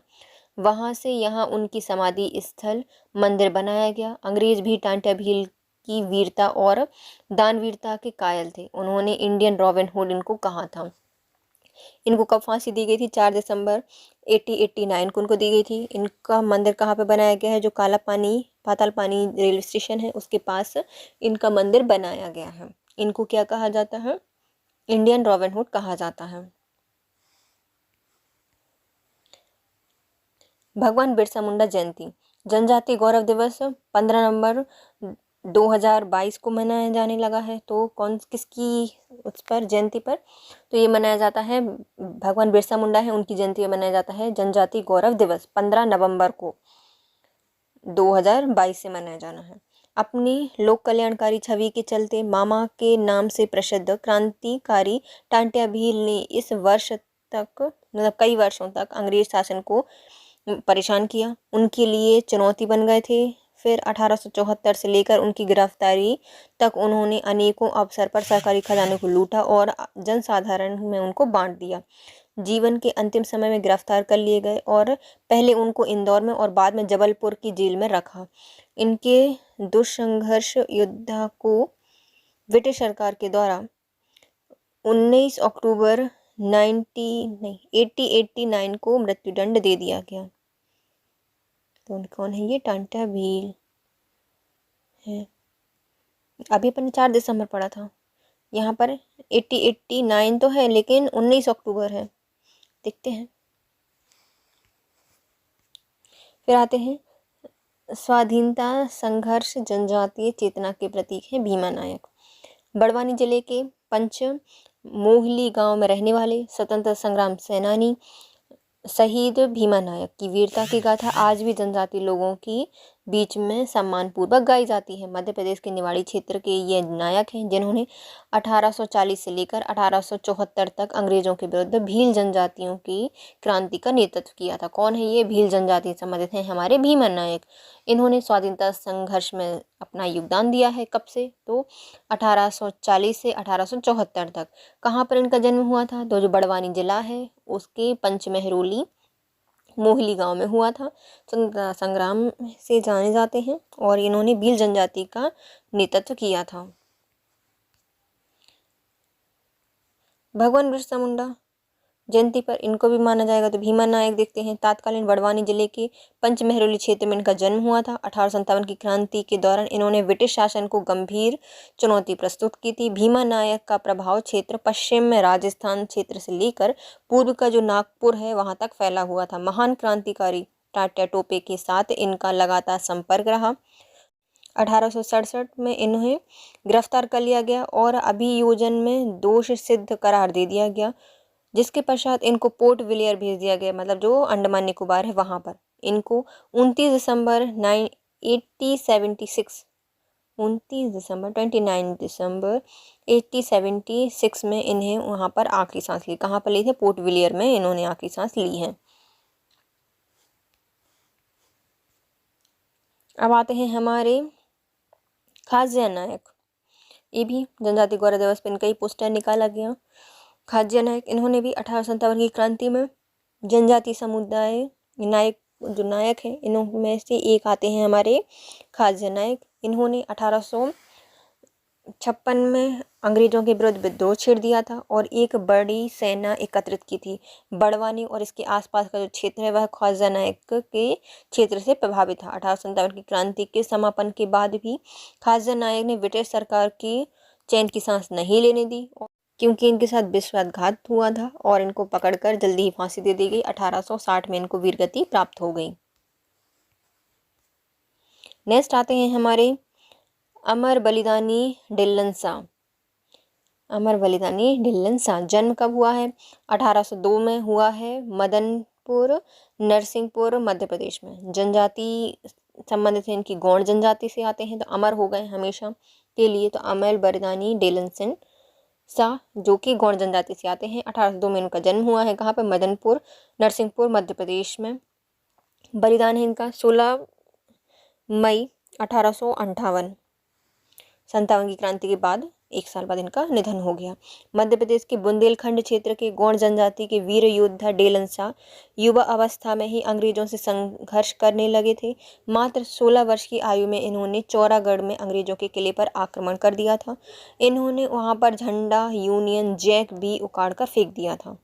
वहां से यहाँ उनकी समाधि स्थल मंदिर बनाया गया। अंग्रेज भी टांट्या भील की वीरता और दानवीरता के कायल थे। उन्होंने इंडियन रॉबिन हुड इनको कहा था। इनको कब फांसी दी गई थी? 4 दिसंबर 1889 को इनको दी गई थी। इनका मंदिर कहाँ पे बनाया गया है? जो काला पानी पाताल पानी रेलवे स्टेशन है उसके पास इनका मंदिर बनाया गया है। इनको क्या कहा जाता है? इंडियन रॉबिन हुड कहा जाता है। भगवान बिरसा मुंडा जयंती। जनजाति गौरव दिवस 15 नवंबर 2022 को मनाया जाने लगा है। तो किसकी उस पर जयंती पर? तो ये मनाया जाता है, भगवान बिरसा मुंडा है उनकी जयंती में मनाया जाता है जनजाति गौरव दिवस 15 नवंबर को 2022 से मनाया जाना है। अपनी लोक कल्याणकारी छवि के चलते मामा के नाम से प्रसिद्ध क्रांतिकारी टांट्या भील ने इस वर्ष तक, मतलब कई वर्षों तक अंग्रेज शासन को परेशान किया। उनके लिए चुनौती बन गए थे। फिर 1874 से लेकर उनकी गिरफ्तारी तक उन्होंने अनेकों अवसर पर सरकारी खजाने को लूटा और जनसाधारण में उनको बांट दिया। जीवन के अंतिम समय में गिरफ्तार कर लिए गए और पहले उनको इंदौर में और बाद में जबलपुर की जेल में रखा। इनके दुष्संघर्ष योद्धा को ब्रिटिश सरकार के द्वारा 19 अक्टूबर 1889 को मृत्युदंड दे दिया गया। तो कौन है ये? टांट्या भील है। अभी अपन 4 दिसंबर पढ़ा था, यहाँ पर 1889 तो है लेकिन 19 अक्टूबर है। देखते हैं। फिर आते हैं स्वाधीनता संघर्ष जनजातीय चेतना के प्रतीक हैं भीमा नायक। बड़वानी जिले के पंच मोहली गांव में रहने वाले स्वतंत्रता संग्राम सेनानी शहीद भीमा नायक की वीरता की गाथा आज भी जनजाति लोगों की बीच में सम्मानपूर्वक गाई जाती है। मध्य प्रदेश के निवाड़ी क्षेत्र के ये नायक हैं जिन्होंने 1840 से लेकर 1874 तक अंग्रेजों के विरुद्ध भील जनजातियों की क्रांति का नेतृत्व किया था। कौन है ये? भील जनजाति संबंधित हैं हमारे भीमा नायक। इन्होंने स्वाधीनता संघर्ष में अपना योगदान दिया है। कब से? तो 1840 से 1874 तक। कहाँ पर इनका जन्म हुआ था? तो जो बड़वानी जिला है उसके पंचमहरोली मोहली गांव में हुआ था। स्वतंत्रता संग्राम से जाने जाते हैं और इन्होंने भील जनजाति का नेतृत्व किया था। भगवान बिरसा मुंडा जयंती पर इनको भी माना जाएगा तो भीमा नायक देखते हैं। तत्कालीन बड़वानी जिले के पंचमहरोली क्षेत्र में इनका जन्म हुआ था। 1857 की क्रांति के दौरान इन्होंने ब्रिटिश शासन को गंभीर चुनौती प्रस्तुत की थी। भीमा नायक का प्रभाव क्षेत्र पश्चिम में राजस्थान क्षेत्र से लेकर पूर्व का जो नागपुर है वहां तक फैला हुआ था। महान क्रांतिकारी टाट्या टोपे के साथ इनका लगातार संपर्क रहा। 1867 में इन्हें गिरफ्तार कर लिया गया और अभियोजन में दोष सिद्ध करार दे दिया गया, जिसके पश्चात इनको पोर्ट विलियर भेज दिया गया, मतलब जो अंडमान निकोबार है वहां पर। इनको 29 दिसंबर 1876 में इन्हें वहां पर आखिरी सांस ली। कहाँ पर ली थी? पोर्ट विलियर में इन्होंने आखिरी सांस ली है। अब आते हैं हमारे खाज्या नायक। ये भी जनजाति गौरव दिवस पर इनका ही पोस्टर निकाला गया। खाज्या नायक, इन्होंने भी 1857 की क्रांति में जनजाति समुदाय नायक हैं इनमें से एक आते हैं हमारे खाज्या नायक। इन्होंने 1856 में अंग्रेजों के विरुद्ध विद्रोह छेड़ दिया था और एक बड़ी सेना एकत्रित की थी। बड़वानी और इसके आसपास का जो क्षेत्र है वह खाज्या नायक के क्षेत्र से प्रभावित था। 1857 की क्रांति के समापन के बाद भी खाज्या नायक ने ब्रिटिश सरकार की चैन की सांस नहीं लेने दी, क्योंकि इनके साथ विश्वासघात हुआ था और इनको पकड़कर जल्दी ही फांसी दे दी गई। 1860 में इनको वीरगति प्राप्त हो गई। नेक्स्ट आते हैं हमारे अमर बलिदानी ढिल्लन शाह। अमर बलिदानी ढिल्लन शाह जन्म कब हुआ है? 1802 में हुआ है, मदनपुर नरसिंहपुर मध्य प्रदेश में। जनजाति संबंधित है इनकी गौड़ जनजाति से आते हैं, तो अमर हो गए हमेशा के लिए। तो अमर बलिदानी ढिल्लन शाह जो कि गौड़ जनजाति से आते हैं। 1802 में इनका जन्म हुआ है। कहाँ पर? मदनपुर नरसिंहपुर मध्य प्रदेश में। बलिदान है इनका 16 मई 1857 की क्रांति के बाद 1 साल बाद इनका निधन हो गया। मध्य प्रदेश के बुंदेलखंड क्षेत्र के गौड़ जनजाति के वीर योद्धा डेलन शाह युवा अवस्था में ही अंग्रेजों से संघर्ष करने लगे थे। मात्र 16 वर्ष की आयु में इन्होंने चौरागढ़ में अंग्रेजों के किले पर आक्रमण कर दिया था। इन्होंने वहां पर झंडा, यूनियन जैक भी उखाड़ कर फेंक दिया था,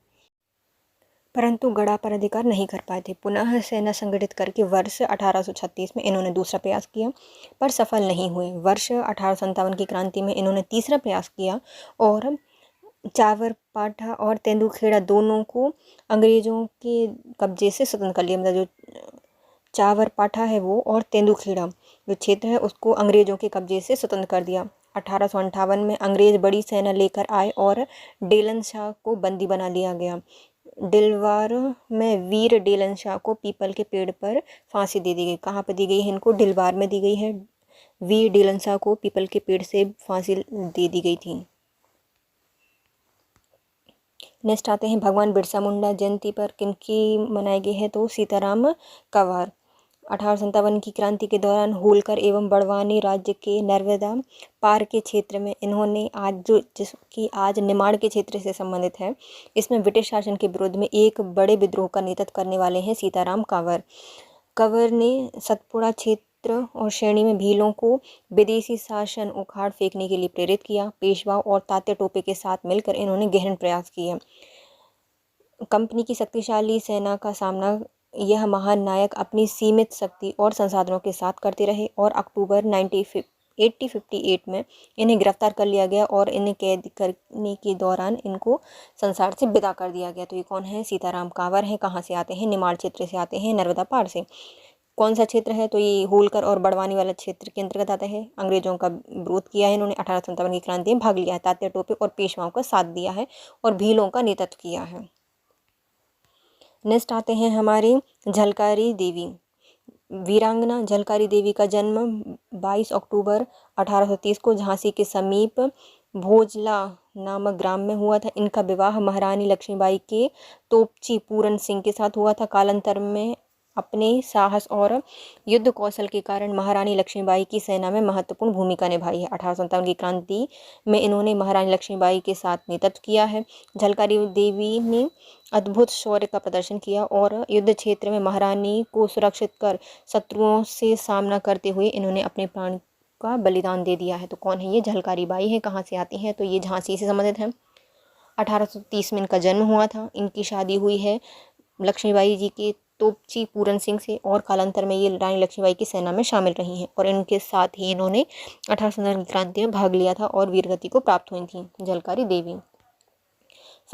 परंतु गढ़ा पर अधिकार नहीं कर पाए थे। पुनः सेना संगठित करके वर्ष 1836 में इन्होंने दूसरा प्रयास किया, पर सफल नहीं हुए। वर्ष 1857 की क्रांति में इन्होंने तीसरा प्रयास किया और चावरपाठा और तेंदुखेड़ा दोनों को अंग्रेजों के कब्जे से स्वतंत्र कर लिया। मतलब जो चावरपाठा है वो और तेंदुखेड़ा जो क्षेत्र है उसको अंग्रेजों के कब्जे से स्वतंत्र कर दिया। 1858 में अंग्रेज बड़ी सेना लेकर आए और डेलन शाह को बंदी बना लिया गया। डिलवार में वीर डेलन शाह को पीपल के पेड़ पर फांसी दे दी गई। कहाँ पर दी गई है इनको? डिलवार में दी गई है। वीर डेलन शाह को पीपल के पेड़ से फांसी दे दी गई थी। नेक्स्ट आते हैं भगवान बिरसा मुंडा जयंती पर किनकी मनाई गई है? तो सीताराम कंवर। 1857 की क्रांति के दौरान होलकर एवं बड़वानी राज्य के नर्मदा पार के क्षेत्र में इन्होंने जिसकी आज निमाड़ के क्षेत्र से संबंधित है, इसमें ब्रिटिश शासन के विरोध में एक बड़े विद्रोह का नेतृत्व करने वाले हैं सीताराम कंवर। कंवर ने सतपुड़ा क्षेत्र और श्रेणी में भीलों को विदेशी शासन उखाड़ फेंकने के लिए प्रेरित किया। पेशवा और तात्या टोपे के साथ मिलकर इन्होंने गहन प्रयास किए। कंपनी की शक्तिशाली सेना का सामना यह महान नायक अपनी सीमित शक्ति और संसाधनों के साथ करते रहे और अक्टूबर 1858 में इन्हें गिरफ्तार कर लिया गया और इन्हें कैद करने के दौरान इनको संसार से विदा कर दिया गया। तो ये कौन है? सीताराम कंवर हैं। कहाँ से आते हैं? निमाड़ क्षेत्र से आते हैं, नर्मदा पार से। कौन सा क्षेत्र है? तो ये होलकर और बड़वानी वाला क्षेत्र के अंतर्गत आता है। अंग्रेजों का विरोध किया है इन्होंने। 1857 की क्रांति में भाग लिया है। तात्या टोपे और पेशवाओं का साथ दिया है और भीलों का नेतृत्व किया है। नेक्स्ट आते हैं हमारी झलकारी देवी। वीरांगना झलकारी देवी का जन्म 22 अक्टूबर 1830 को झांसी के समीप भोजला नामक ग्राम में हुआ था। इनका विवाह महारानी लक्ष्मीबाई के तोपची पूरन सिंह के साथ हुआ था। कालांतर में अपने साहस और युद्ध कौशल के कारण महारानी लक्ष्मीबाई की सेना में महत्वपूर्ण भूमिका निभाई है। 1857 की क्रांति में इन्होंने महारानी लक्ष्मीबाई के साथ नेतृत्व किया है। झलकारी देवी ने अद्भुत शौर्य का प्रदर्शन किया और युद्ध क्षेत्र में महारानी को सुरक्षित कर शत्रुओं से सामना करते हुए इन्होंने अपने प्राण का बलिदान दे दिया है। तो कौन है ये? झलकारी बाई है। कहाँ से आती हैं? तो ये झांसी से संबंधित है। 1830 में इनका जन्म हुआ था। इनकी शादी हुई है लक्ष्मीबाई जी के तोपची पूरन सिंह से और कालांतर में ये रानी लक्ष्मीबाई की सेना में शामिल रही हैं और इनके साथ ही इन्होंने 1857 की क्रांति में भाग लिया था और वीरगति को प्राप्त हुई थी झलकारी देवी।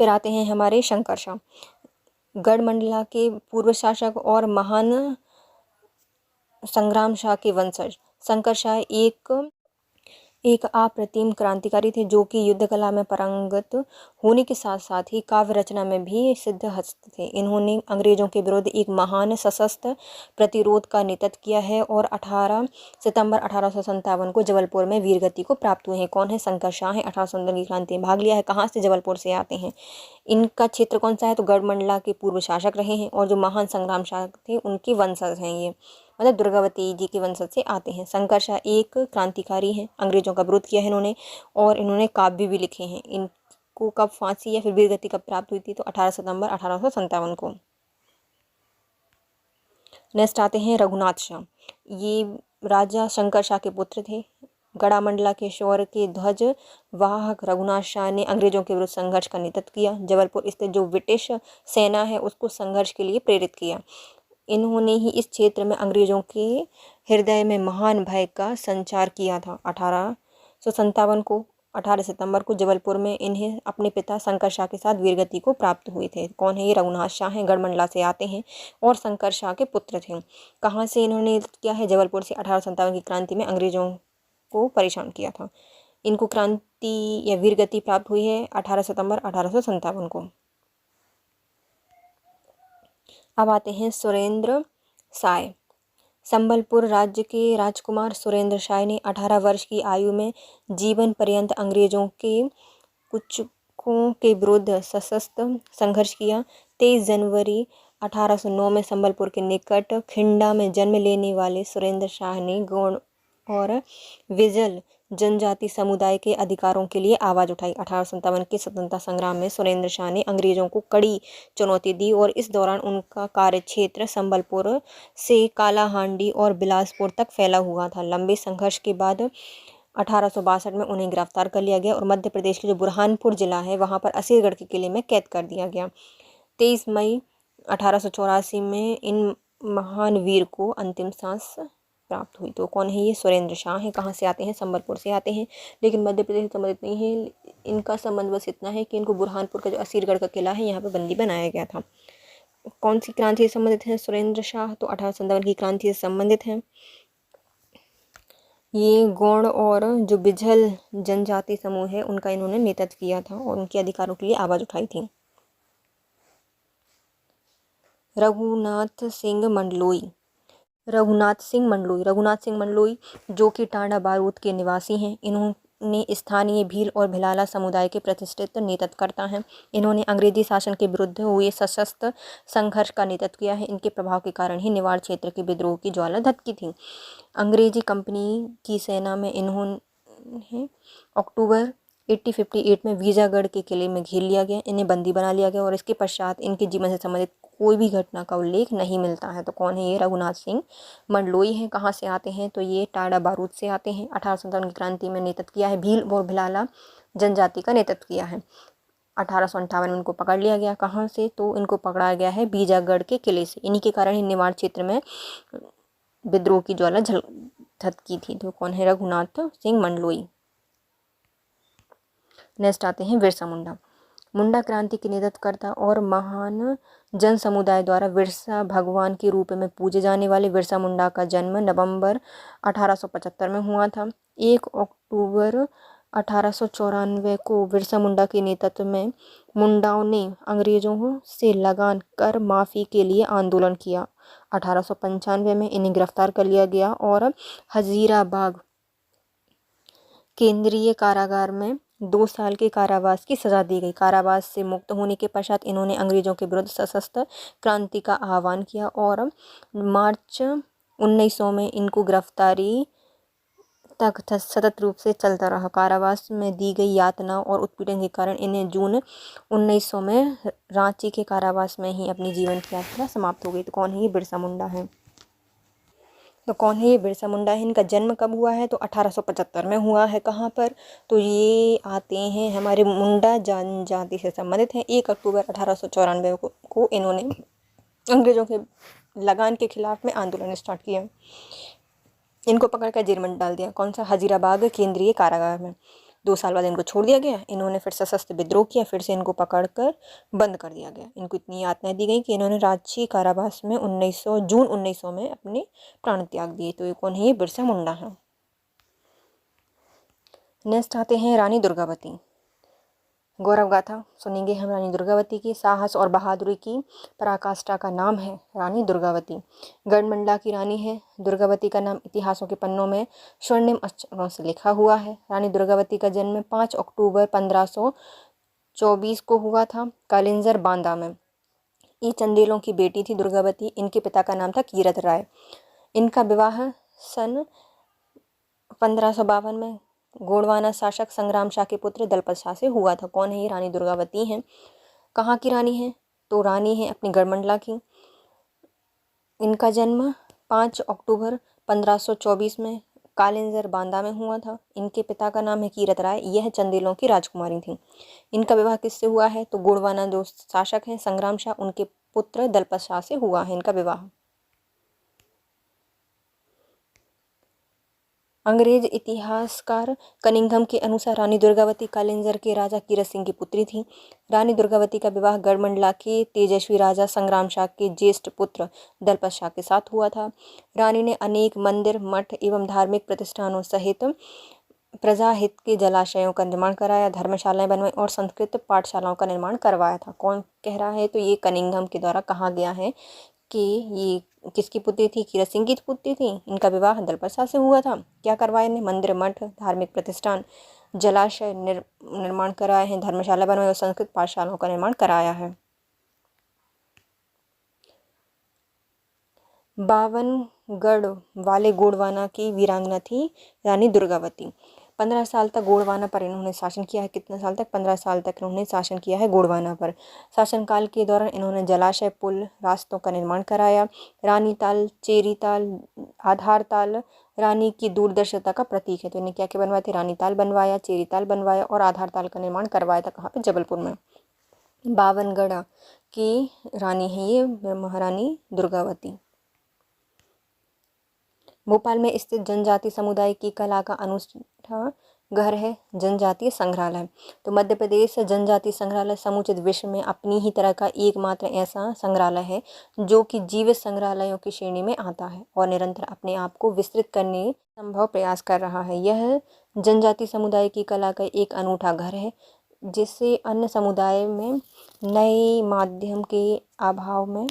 फिर आते हैं हमारे शंकर शाह, गढ़मंडला के पूर्व शासक और महान संग्राम शाह के वंशज। शंकर शाह एक अप्रतिम क्रांतिकारी थे जो कि युद्ध कला में पारंगत होने के साथ साथ ही काव्य रचना में भी सिद्ध हस्त थे। इन्होंने अंग्रेजों के विरुद्ध एक महान सशस्त्र प्रतिरोध का नेतृत्व किया है और 18 सितंबर 1857 को जबलपुर में वीरगति को प्राप्त हुए हैं। कौन है? शंकर शाह हैं। 1857 की क्रांति में भाग लिया है। कहाँ से? जबलपुर से आते हैं। इनका क्षेत्र कौन सा है? तो गढ़मंडला के पूर्व शासक रहे हैं और जो महान संग्राम शाह थे उनके वंशज हैं ये, मतलब दुर्गावती जी के वंशज से आते हैं। शंकर शाह एक क्रांतिकारी हैं। अंग्रेजों का विरोध किया है इन्होंने और इन्होंने काव्य भी लिखे हैं। इनको कब फांसी या फिर वीरगति कब प्राप्त हुई थी? तो 18 सितंबर 1857 को। नेक्स्ट आते हैं रघुनाथ शाह। ये राजा शंकर शाह के पुत्र थे। गढ़ामंडला के शौर्य के ध्वज वाहक रघुनाथ शाह ने अंग्रेजों के विरुद्ध संघर्ष का नेतृत्व किया। जबलपुर स्थित जो ब्रिटिश सेना है उसको संघर्ष के लिए प्रेरित किया। इन्होंने ही इस क्षेत्र में अंग्रेजों के हृदय में महान भय का संचार किया था। 18 सितंबर को जबलपुर में इन्हें अपने पिता शंकर शाह के साथ वीरगति को प्राप्त हुए थे। कौन है ये? रघुनाथ शाह हैं। गढ़मंडला से आते हैं और शंकर शाह के पुत्र थे। कहाँ से इन्होंने किया है? जबलपुर से। 1857 की क्रांति में अंग्रेजों को परेशान किया था। इनको क्रांति या वीरगति प्राप्त हुई है 18 सितंबर 1857 को। अब आते हैं सुरेंद्र शाह। संबलपुर राज्य के राजकुमार सुरेंद्र शाह ने 18 वर्ष की आयु में जीवन पर्यंत अंग्रेजों के कुचकों के विरुद्ध सशस्त्र संघर्ष किया। 23 जनवरी 1809 में संबलपुर के निकट खिंडा में जन्म लेने वाले सुरेंद्र शाह ने गौड़ और विजल जनजाति समुदाय के अधिकारों के लिए आवाज उठाई। 1857 के स्वतंत्रता संग्राम में सुरेंद्र शाह ने अंग्रेजों को कड़ी चुनौती दी और इस दौरान उनका कार्यक्षेत्र संबलपुर से कालाहांडी और बिलासपुर तक फैला हुआ था। लंबे संघर्ष के बाद 1862 में उन्हें गिरफ्तार कर लिया गया और मध्य प्रदेश के जो बुरहानपुर जिला है वहां पर असीरगढ़ के किले में कैद कर दिया गया। 23 मई 1884 में इन महान वीर को अंतिम सांस प्राप्त हुई। तो कौन है ये? सुरेंद्र शाह है। कहाँ से आते हैं? संबलपुर से आते हैं, लेकिन मध्य प्रदेश से संबंधित नहीं है। इनका संबंध बस इतना है कि इनको बुरहानपुर का जो असीरगढ़ का किला है यहाँ पर बंदी बनाया गया था। कौन सी क्रांति से संबंधित है सुरेंद्र शाह? तो 1857 की क्रांति से संबंधित है। ये गौड़ और जो बिझल जनजाति समूह है उनका इन्होंने नेतृत्व किया था और उनके अधिकारों के लिए आवाज उठाई थी। रघुनाथ सिंह मंडलोई। रघुनाथ सिंह मंडलोई जो कि टांडा बारूद के निवासी हैं। इन्होंने स्थानीय भील और भिलाला समुदाय के प्रतिष्ठित नेतृत्वकर्ता हैं। इन्होंने अंग्रेजी शासन के विरुद्ध हुए सशस्त्र संघर्ष का नेतृत्व किया है। इनके प्रभाव के कारण ही निवाड़ क्षेत्र के विद्रोह की ज्वाला धधकी थी। अंग्रेजी कंपनी की सेना में इन्होंने अक्टूबर 1858 में वीजागढ़ के किले में घेर लिया गया। इन्हें बंदी बना लिया गया और इसके पश्चात इनके जीवन से संबंधित कोई भी घटना का उल्लेख नहीं मिलता है। तो कौन है ये? रघुनाथ सिंह मंडलोई हैं। कहाँ से आते हैं? तो ये टाड़ा बारूद से आते हैं। 1857 की क्रांति में नेतृत्व किया है। भील और भिलाला जनजाति का नेतृत्व किया है। 1858 में इनको पकड़ लिया गया। कहाँ से? तो इनको पकड़ा गया है बीजागढ़ के किले से। इन्हीं के कारण ही निवाड़ क्षेत्र में विद्रोह की ज्वाला धधकी थी। तो कौन है? रघुनाथ सिंह मंडलोई। नेक्स्ट आते हैं बिरसा मुंडा। मुंडा क्रांति के नेतृत्वकर्ता और महान जन समुदाय द्वारा बिरसा भगवान के रूप में पूजे जाने वाले बिरसा मुंडा का जन्म नवंबर 1875 में हुआ था। 1 अक्टूबर 1894 को बिरसा मुंडा के नेतृत्व में मुंडाओं ने अंग्रेजों से लगान कर माफ़ी के लिए आंदोलन किया। 1895 में इन्हें गिरफ्तार कर लिया गया और हजीराबाग केंद्रीय कारागार में 2 साल के कारावास की सजा दी गई। कारावास से मुक्त होने के पश्चात इन्होंने अंग्रेजों के विरुद्ध सशस्त्र क्रांति का आह्वान किया और मार्च 1900 में इनको गिरफ्तारी तक सतत रूप से चलता रहा। कारावास में दी गई यातना और उत्पीड़न के कारण इन्हें जून 1900 में रांची के कारावास में ही अपनी जीवन की यात्रा समाप्त हो गई। तो कौन है ये? बिरसा मुंडा है। तो कौन है ये? बिरसा मुंडा है। इनका जन्म कब हुआ है? तो 1875 में हुआ है। कहाँ पर? तो ये आते हैं हमारे मुंडा जनजाति से संबंधित हैं। 1 अक्टूबर 1894 को इन्होंने अंग्रेजों के लगान के खिलाफ में आंदोलन स्टार्ट किया। इनको पकड़कर जेल में डाल दिया। कौन सा? हजीराबाग केंद्रीय कारागार में। 2 साल बाद इनको छोड़ दिया गया। इन्होंने फिर सशस्त्र विद्रोह किया। फिर से इनको पकड़कर बंद कर दिया गया। इनको इतनी यातनाएं दी गई कि इन्होंने रांची कारावास में जून 1900 में अपने प्राण त्याग दिए। तो ये कौन है? ये बिरसा मुंडा है। नेक्स्ट आते हैं रानी दुर्गावती। गौरव गाथा सुनेंगे हम रानी दुर्गावती की। साहस और बहादुरी की पराकाष्ठा का नाम है रानी दुर्गावती। गढ़मंडला की रानी है। दुर्गावती का नाम इतिहासों के पन्नों में स्वर्णिम अक्षरों से लिखा हुआ है। रानी दुर्गावती का जन्म 5 अक्टूबर 1524 को हुआ था कालिंजर बांदा में। ये चंदेलों की बेटी थी दुर्गावती। इनके पिता का नाम था कीरत राय। इनका विवाह सन 1552 में गोंडवाना शासक संग्राम शाह के पुत्र दलपत शाह से हुआ था। कौन है ये? रानी दुर्गावती हैं। कहाँ की रानी है? तो रानी है अपनी गढ़मंडला की। इनका जन्म 5 अक्टूबर 1524 में कालिंजर बांदा में हुआ था। इनके पिता का नाम है कीरत राय। यह चंदेलों की राजकुमारी थी। इनका विवाह किससे हुआ है? तो गोंडवाना जो शासक हैं संग्राम शाह, उनके पुत्र दलपत शाह से हुआ है इनका विवाह। अंग्रेज इतिहासकार कनिंघम के अनुसार रानी दुर्गावती कालिंजर के राजा कीरत सिंह की पुत्री थी। रानी दुर्गावती का विवाह गढ़मंडला के तेजस्वी राजा संग्राम शाह के ज्येष्ठ पुत्र दलपत शाह के साथ हुआ था। रानी ने अनेक मंदिर, मठ एवं धार्मिक प्रतिष्ठानों सहित प्रजाहित के जलाशयों का निर्माण कराया, धर्मशालाएं बनवाई और संस्कृत पाठशालाओं का निर्माण करवाया था। कौन कह रहा है? तो ये कनिंघम के द्वारा कहा गया है कि ये किसकी पुत्री थी? कीरत सिंह की पुत्री थी। इनका विवाह दलपत शाह से हुआ था। क्या करवाए इन्हें? मंदिर, मठ, धार्मिक प्रतिष्ठान, जलाशय निर्माण कराए हैं, धर्मशाला बनवाई और संस्कृत पाठशालाओं का निर्माण कराया है। बावनगढ़ वाले गोंडवाना की वीरांगना थी रानी दुर्गावती। 15 साल तक गोंडवाना पर इन्होंने शासन किया है। कितने साल तक? 15 साल तक इन्होंने शासन किया है गोंडवाना पर। शासनकाल के दौरान इन्होंने जलाशय, पुल, रास्तों का निर्माण कराया। रानीताल, चेरीताल, आधारताल रानी की दूरदर्शिता का प्रतीक है। तो इन्हें क्या क्या बनवाए थे? रानीताल बनवाया, चेरीताल बनवाया और आधारताल का निर्माण करवाया था। कहाँ पे? जबलपुर में। बावनगढ़ की रानी है ये महारानी दुर्गावती। भोपाल में स्थित जनजाति समुदाय की कला का अनूठा घर है जनजातीय संग्रहालय। तो मध्य प्रदेश जनजातीय संग्रहालय समूचित विश्व में अपनी ही तरह का एकमात्र ऐसा संग्रहालय है जो कि जीवित संग्रहालयों की श्रेणी में आता है और निरंतर अपने आप को विस्तृत करने संभव प्रयास कर रहा है। यह जनजातीय समुदाय की कला का एक अनूठा घर है जिससे अन्य समुदाय में नए माध्यम के अभाव में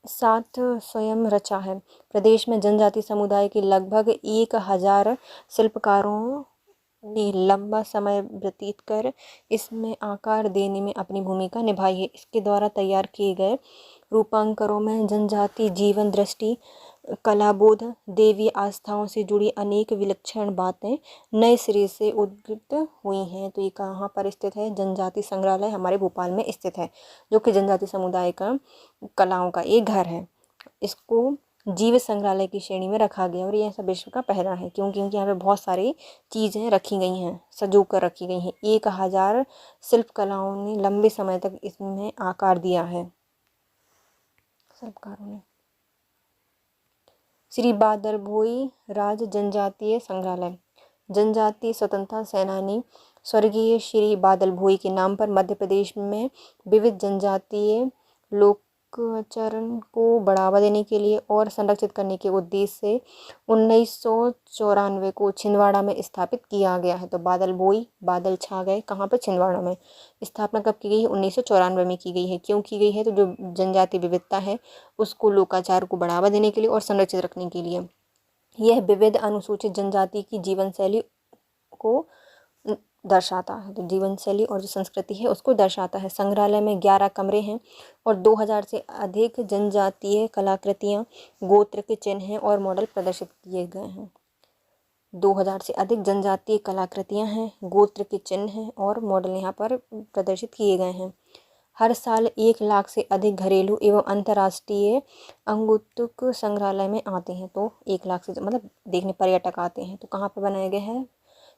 साथ स्वयं रचा है। प्रदेश में जनजाति समुदाय के लगभग 1000 शिल्पकारों ने लंबा समय व्यतीत कर इसमें आकार देने में अपनी भूमिका निभाई है। इसके द्वारा तैयार किए गए रूपांकनों में जनजाति जीवन दृष्टि, कलाबोध, देवी आस्थाओं से जुड़ी अनेक विलक्षण बातें नए सिरे से उद्घाटित हुई हैं। तो ये कहाँ पर स्थित है? जनजाति संग्रहालय हमारे भोपाल में स्थित है, जो कि जनजाति समुदाय का कलाओं का एक घर है। इसको जीवित संग्रहालय की श्रेणी में रखा गया और ये ऐसा विश्व का पहला है क्योंकि यहाँ पे बहुत सारी चीज़ें रखी गई हैं, सजो कर रखी गई हैं। 1000 शिल्प कलाओं ने लंबे समय तक इसमें आकार दिया है शिल्पकारों ने। श्री बादल भोई राज जनजातीय संग्रहालय। जनजातीय स्वतंत्रता सेनानी स्वर्गीय श्री बादल भोई के नाम पर मध्य प्रदेश में विविध जनजातीय लोकाचरण को बढ़ावा देने के लिए और संरक्षित करने के उद्देश्य से 1994 को छिंदवाड़ा में स्थापित किया गया है। तो बादल भोई, बादल छा गए, कहाँ पर? छिंदवाड़ा में। स्थापना कब की गई है? 1994 में की गई है। क्यों की गई है? तो जो जनजातीय विविधता है उसको, लोकाचार को बढ़ावा देने के लिए और संरक्षित रखने के लिए। यह विविध अनुसूचित जनजाति की जीवन शैली को दर्शाता है। तो जीवन शैली और जो संस्कृति है उसको दर्शाता है। संग्रहालय में 11 कमरे हैं और 2000 से अधिक जनजातीय कलाकृतियाँ, गोत्र के चिन्ह और मॉडल प्रदर्शित किए गए हैं। 2000 से अधिक जनजातीय कलाकृतियाँ हैं, गोत्र के चिन्ह हैं और मॉडल यहाँ पर प्रदर्शित किए गए हैं। हर साल 1 लाख से अधिक घरेलू एवं अंतर्राष्ट्रीय अंगुतुक संग्रहालय में आते हैं। तो 1 लाख से मतलब देखने पर्यटक आते हैं। तो कहाँ पर बनाया गया है?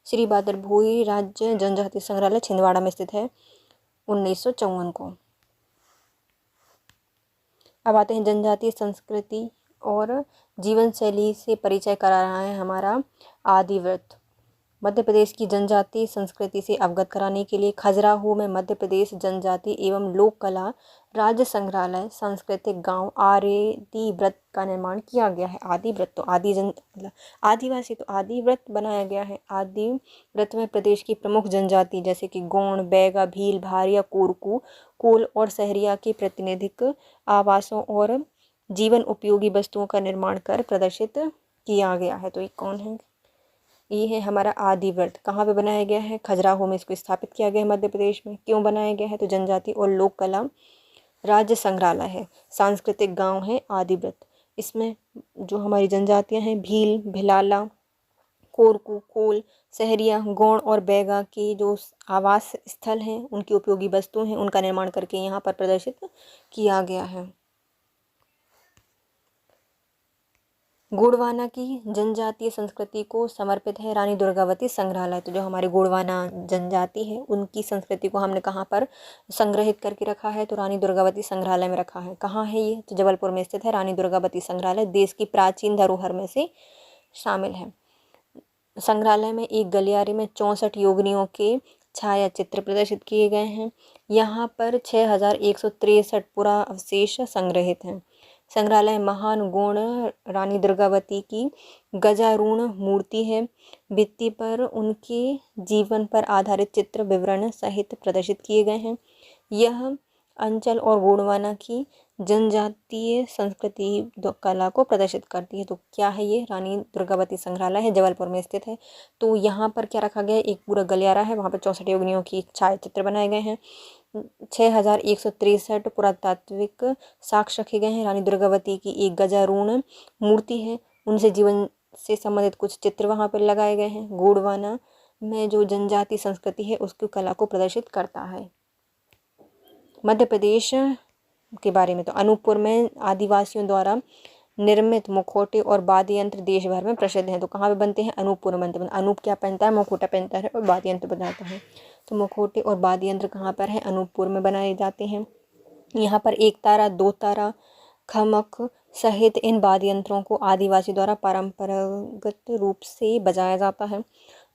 श्री बादल भोई राज्य जनजातीय संग्रहालय छिंदवाड़ा में स्थित है 1954 को। अब आते हैं जनजातीय संस्कृति और जीवन शैली से परिचय करा रहा है हमारा आदिव्रत। मध्य प्रदेश की जनजातीय संस्कृति से अवगत कराने के लिए खजुराहो में मध्य प्रदेश जनजाति एवं लोक कला राज्य संग्रहालय सांस्कृतिक गांव आदिव्रत का निर्माण किया गया है। आदिव्रत तो आदिवासी, तो आदिव्रत बनाया गया है। आदिव्रत में प्रदेश की प्रमुख जनजाति जैसे कि गोंड, बैगा, भील, भारिया, कोरकू, कोल और सहरिया के प्रातिनिधिक आवासों और जीवन उपयोगी वस्तुओं का निर्माण कर प्रदर्शित किया गया है। तो ये कौन है? ये है हमारा आदिव्रत। कहाँ पे बनाया गया है? खजुराहो में इसको स्थापित किया गया है मध्य प्रदेश में। क्यों बनाया गया है? तो जनजाति और लोक कला राज्य संग्रहालय है, सांस्कृतिक गांव है आदिव्रत। इसमें जो हमारी जनजातियां हैं भील, भिलाला, कोरकू, कोल, सहरिया, गोंड और बैगा के जो आवास स्थल हैं, उनकी उपयोगी वस्तुएं हैं, उनका निर्माण करके यहाँ पर प्रदर्शित किया गया है। गोंडवाना की जनजातीय संस्कृति को समर्पित है रानी दुर्गावती संग्रहालय। तो जो हमारे गोंडवाना जनजाति है उनकी संस्कृति को हमने कहाँ पर संग्रहित करके रखा है? तो रानी दुर्गावती संग्रहालय में रखा है। कहाँ है ये? तो जबलपुर में स्थित है रानी दुर्गावती संग्रहालय। देश की प्राचीन धरोहर में से शामिल है। संग्रहालय में एक गलियारे में 64 योगिनियों के छाया चित्र प्रदर्शित किए गए हैं। यहाँ पर 6163 पुरावशेष संग्रहित हैं। संग्रहालय महान गोंड रानी दुर्गावती की गजारूढ़ मूर्ति है। भित्ति पर उनके जीवन पर आधारित चित्र विवरण सहित प्रदर्शित किए गए हैं। यह अंचल और गोंडवाना की जनजातीय संस्कृति कला को प्रदर्शित करती है। तो क्या है ये? रानी दुर्गावती संग्रहालय है, जबलपुर में स्थित है। तो यहाँ पर क्या रखा गया है? एक पूरा गलियारा है, वहाँ पर 64 योगिनियों की छायाचित्र बनाए गए हैं। 6163 पुरातात्विक साक्ष्य रखे गए हैं। रानी दुर्गावती की एक गजारूढ़ मूर्ति है, उनसे जीवन से संबंधित कुछ चित्र वहाँ पर लगाए गए हैं। गोंडवाना में जो जनजाति संस्कृति है उसकी कला को प्रदर्शित करता है। मध्य प्रदेश के बारे में तो अनूपपुर में आदिवासियों द्वारा निर्मित मुखौटे और वाद्य यंत्र देश भर में प्रसिद्ध हैं। तो कहाँ पे बनते हैं? अनूपपुर में बनते हैं। अनूप क्या पहनता है? मुखौटा पहनता है और वाद्य यंत्र बजाता है। तो मुखौटे और वाद्य यंत्र कहाँ पर है? अनूपपुर में बनाए जाते हैं। यहाँ पर एक तारा, दो तारा, खमक सहित इन वाद्य यंत्रों को आदिवासी द्वारा परंपरागत रूप से बजाया जाता है।